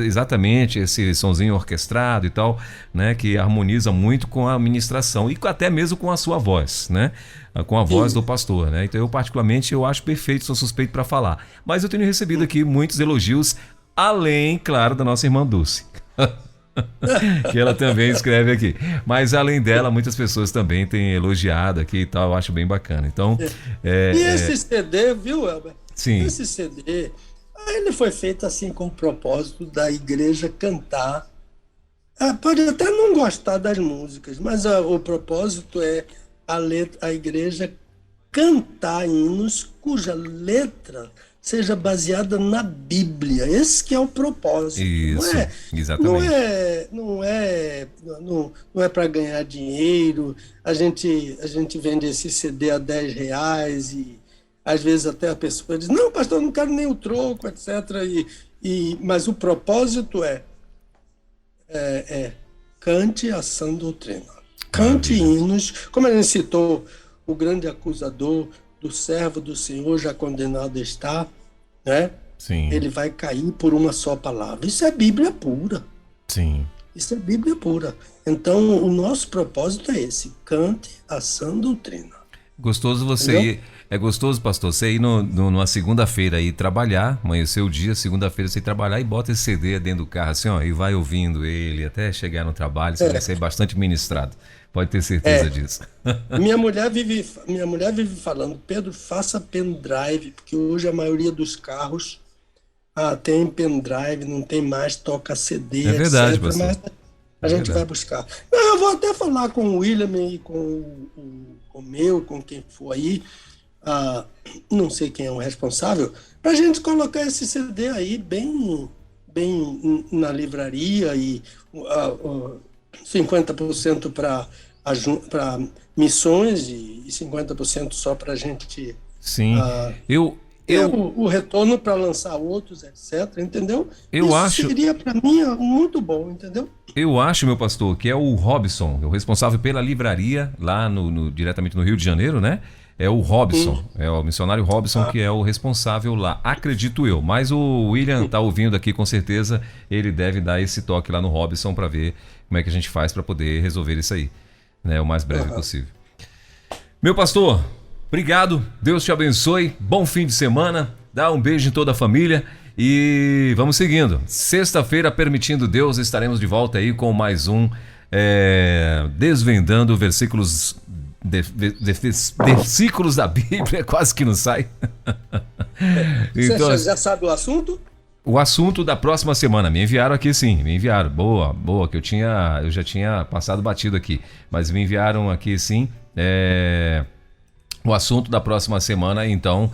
exatamente esse sonzinho orquestrado e tal, né, que harmoniza muito com a ministração e até mesmo com a sua voz, né, com a voz do pastor, né. Então eu particularmente eu acho perfeito, sou suspeito para falar, mas eu tenho recebido aqui muitos elogios, além, claro, da nossa irmã Dulce. Que ela também escreve aqui. Mas além dela, muitas pessoas também têm elogiado aqui e tal, eu acho bem bacana. Então, e esse CD, viu, Elber? Sim. Esse CD, ele foi feito assim com o propósito da igreja cantar. Pode até não gostar das músicas, mas o propósito é a igreja cantar hinos cuja letra seja baseada na Bíblia. Esse que é o propósito. Isso, exatamente. Não é para ganhar dinheiro. A gente vende esse CD a R$10 e às vezes até a pessoa diz, não, pastor, não quero nem o troco, etc. Mas o propósito é cante a sã doutrina. Cante hinos, como a gente citou, o grande acusador do servo do Senhor já condenado está, né? Sim. Ele vai cair por uma só palavra. Isso é Bíblia pura. Sim. Isso é Bíblia pura. Então, o nosso propósito é esse: cante a sã doutrina. Gostoso você ir. É gostoso, pastor, você ir numa segunda-feira aí trabalhar, amanhecer o dia, segunda-feira você ir trabalhar e bota esse CD dentro do carro, assim, ó, e vai ouvindo ele até chegar no trabalho, você vai ser bastante ministrado. Pode ter certeza disso. Minha mulher vive falando, Pedro, faça pendrive, porque hoje a maioria dos carros tem pendrive, não tem mais, toca CD, é verdade, etc. Mas a gente vai buscar. Eu vou até falar com o William e com com quem for aí, não sei quem é o responsável, para a gente colocar esse CD aí bem na livraria e 50% para missões e 50% só para a gente. Sim. O retorno para lançar outros, etc. Entendeu? Eu acho. Seria para mim muito bom, entendeu? Eu acho, meu pastor, que é o Robson, o responsável pela livraria lá diretamente no Rio de Janeiro, né? É o Robson, é o missionário Robson que é o responsável lá, acredito eu. Mas o William tá ouvindo aqui, com certeza ele deve dar esse toque lá no Robson para ver como é que a gente faz para poder resolver isso aí, né? O mais breve possível. Meu pastor, obrigado, Deus te abençoe, bom fim de semana, dá um beijo em toda a família e vamos seguindo. Sexta-feira, permitindo Deus, estaremos de volta aí com mais um Desvendando Versículos da Bíblia, quase que não sai. Então, você já sabe o assunto? O assunto da próxima semana, me enviaram aqui sim, me enviaram, boa, que eu já tinha passado batido aqui, mas me enviaram aqui sim, o assunto da próxima semana, então,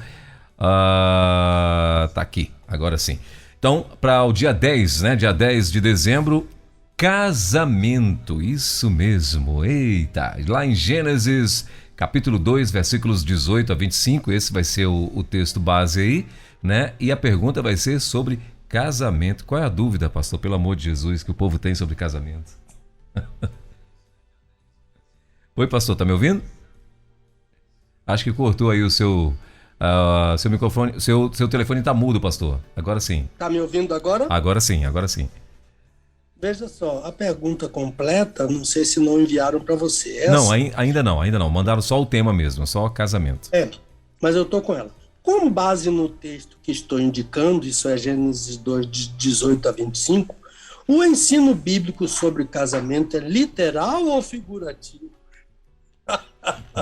tá aqui, agora sim. Então, para o dia 10, né, dia 10 de dezembro, casamento, isso mesmo, eita, lá em Gênesis capítulo 2, versículos 18 a 25, esse vai ser o texto base aí, né? E a pergunta vai ser sobre casamento. Qual é a dúvida, pastor, pelo amor de Jesus, que o povo tem sobre casamento? Oi, pastor, tá me ouvindo? Acho que cortou aí o seu microfone, seu telefone tá mudo, pastor. Agora sim. Tá me ouvindo agora? Agora sim. Veja só, a pergunta completa, não sei se não enviaram para você. Não, ainda não. Mandaram só o tema mesmo, só casamento. Mas eu tô com ela. Com base no texto que estou indicando, isso é Gênesis 2, de 18 a 25, o ensino bíblico sobre casamento é literal ou figurativo?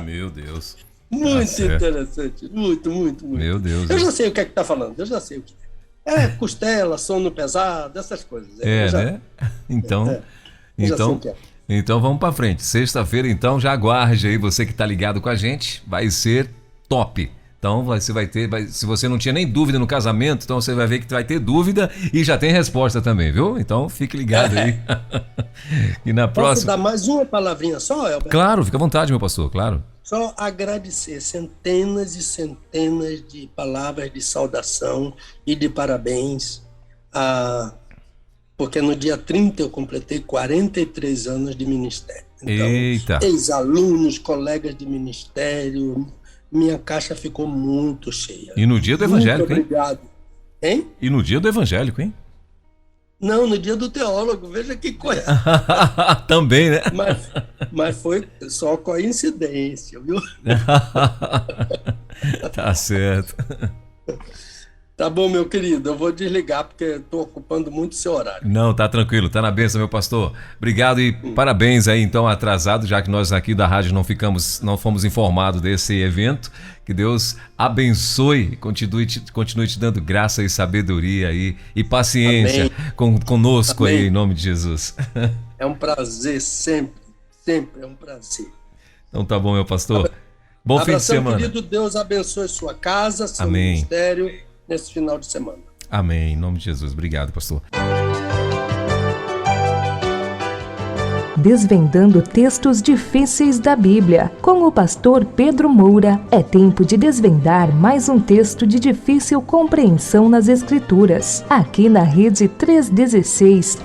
Meu Deus. Muito interessante, muito. Meu Deus. Eu já sei o que é que tá falando, eu já sei o que é. Costela, sono pesado, essas coisas. Né? Então vamos para frente. Sexta-feira, então, já aguarde aí, você que tá ligado com a gente, vai ser top. Então você vai ter, se você não tinha nem dúvida no casamento, então você vai ver que vai ter dúvida e já tem resposta também, viu? Então fique ligado aí. E na próxima. Posso dar mais uma palavrinha só, Elber? Claro, fica à vontade, meu pastor, claro. Só agradecer centenas e centenas de palavras de saudação e de parabéns, porque no dia 30 eu completei 43 anos de ministério. Então, eita! Ex-alunos, colegas de ministério, minha caixa ficou muito cheia. E no dia do evangelho, muito obrigado. Hein? E no dia do evangélico, hein? Não, no dia do teólogo, veja que coisa. Também, né? Mas foi só coincidência, viu? Tá certo. Tá bom, meu querido, eu vou desligar porque estou ocupando muito o seu horário. Não, tá tranquilo, tá na bênção, meu pastor. Obrigado e parabéns aí, então, atrasado, já que nós aqui da rádio não fomos informados desse evento. Que Deus abençoe, continue te dando graça e sabedoria aí e paciência conosco. Amém. Aí, em nome de Jesus. É um prazer, sempre é um prazer. Então tá bom, meu pastor. Bom fim de semana. Querido, Deus abençoe sua casa, seu Amém. ministério nesse final de semana. Amém, em nome de Jesus. Obrigado, pastor. Desvendando textos difíceis da Bíblia, com o pastor Pedro Moura. É tempo de desvendar mais um texto de difícil compreensão nas Escrituras. Aqui na Rede 316,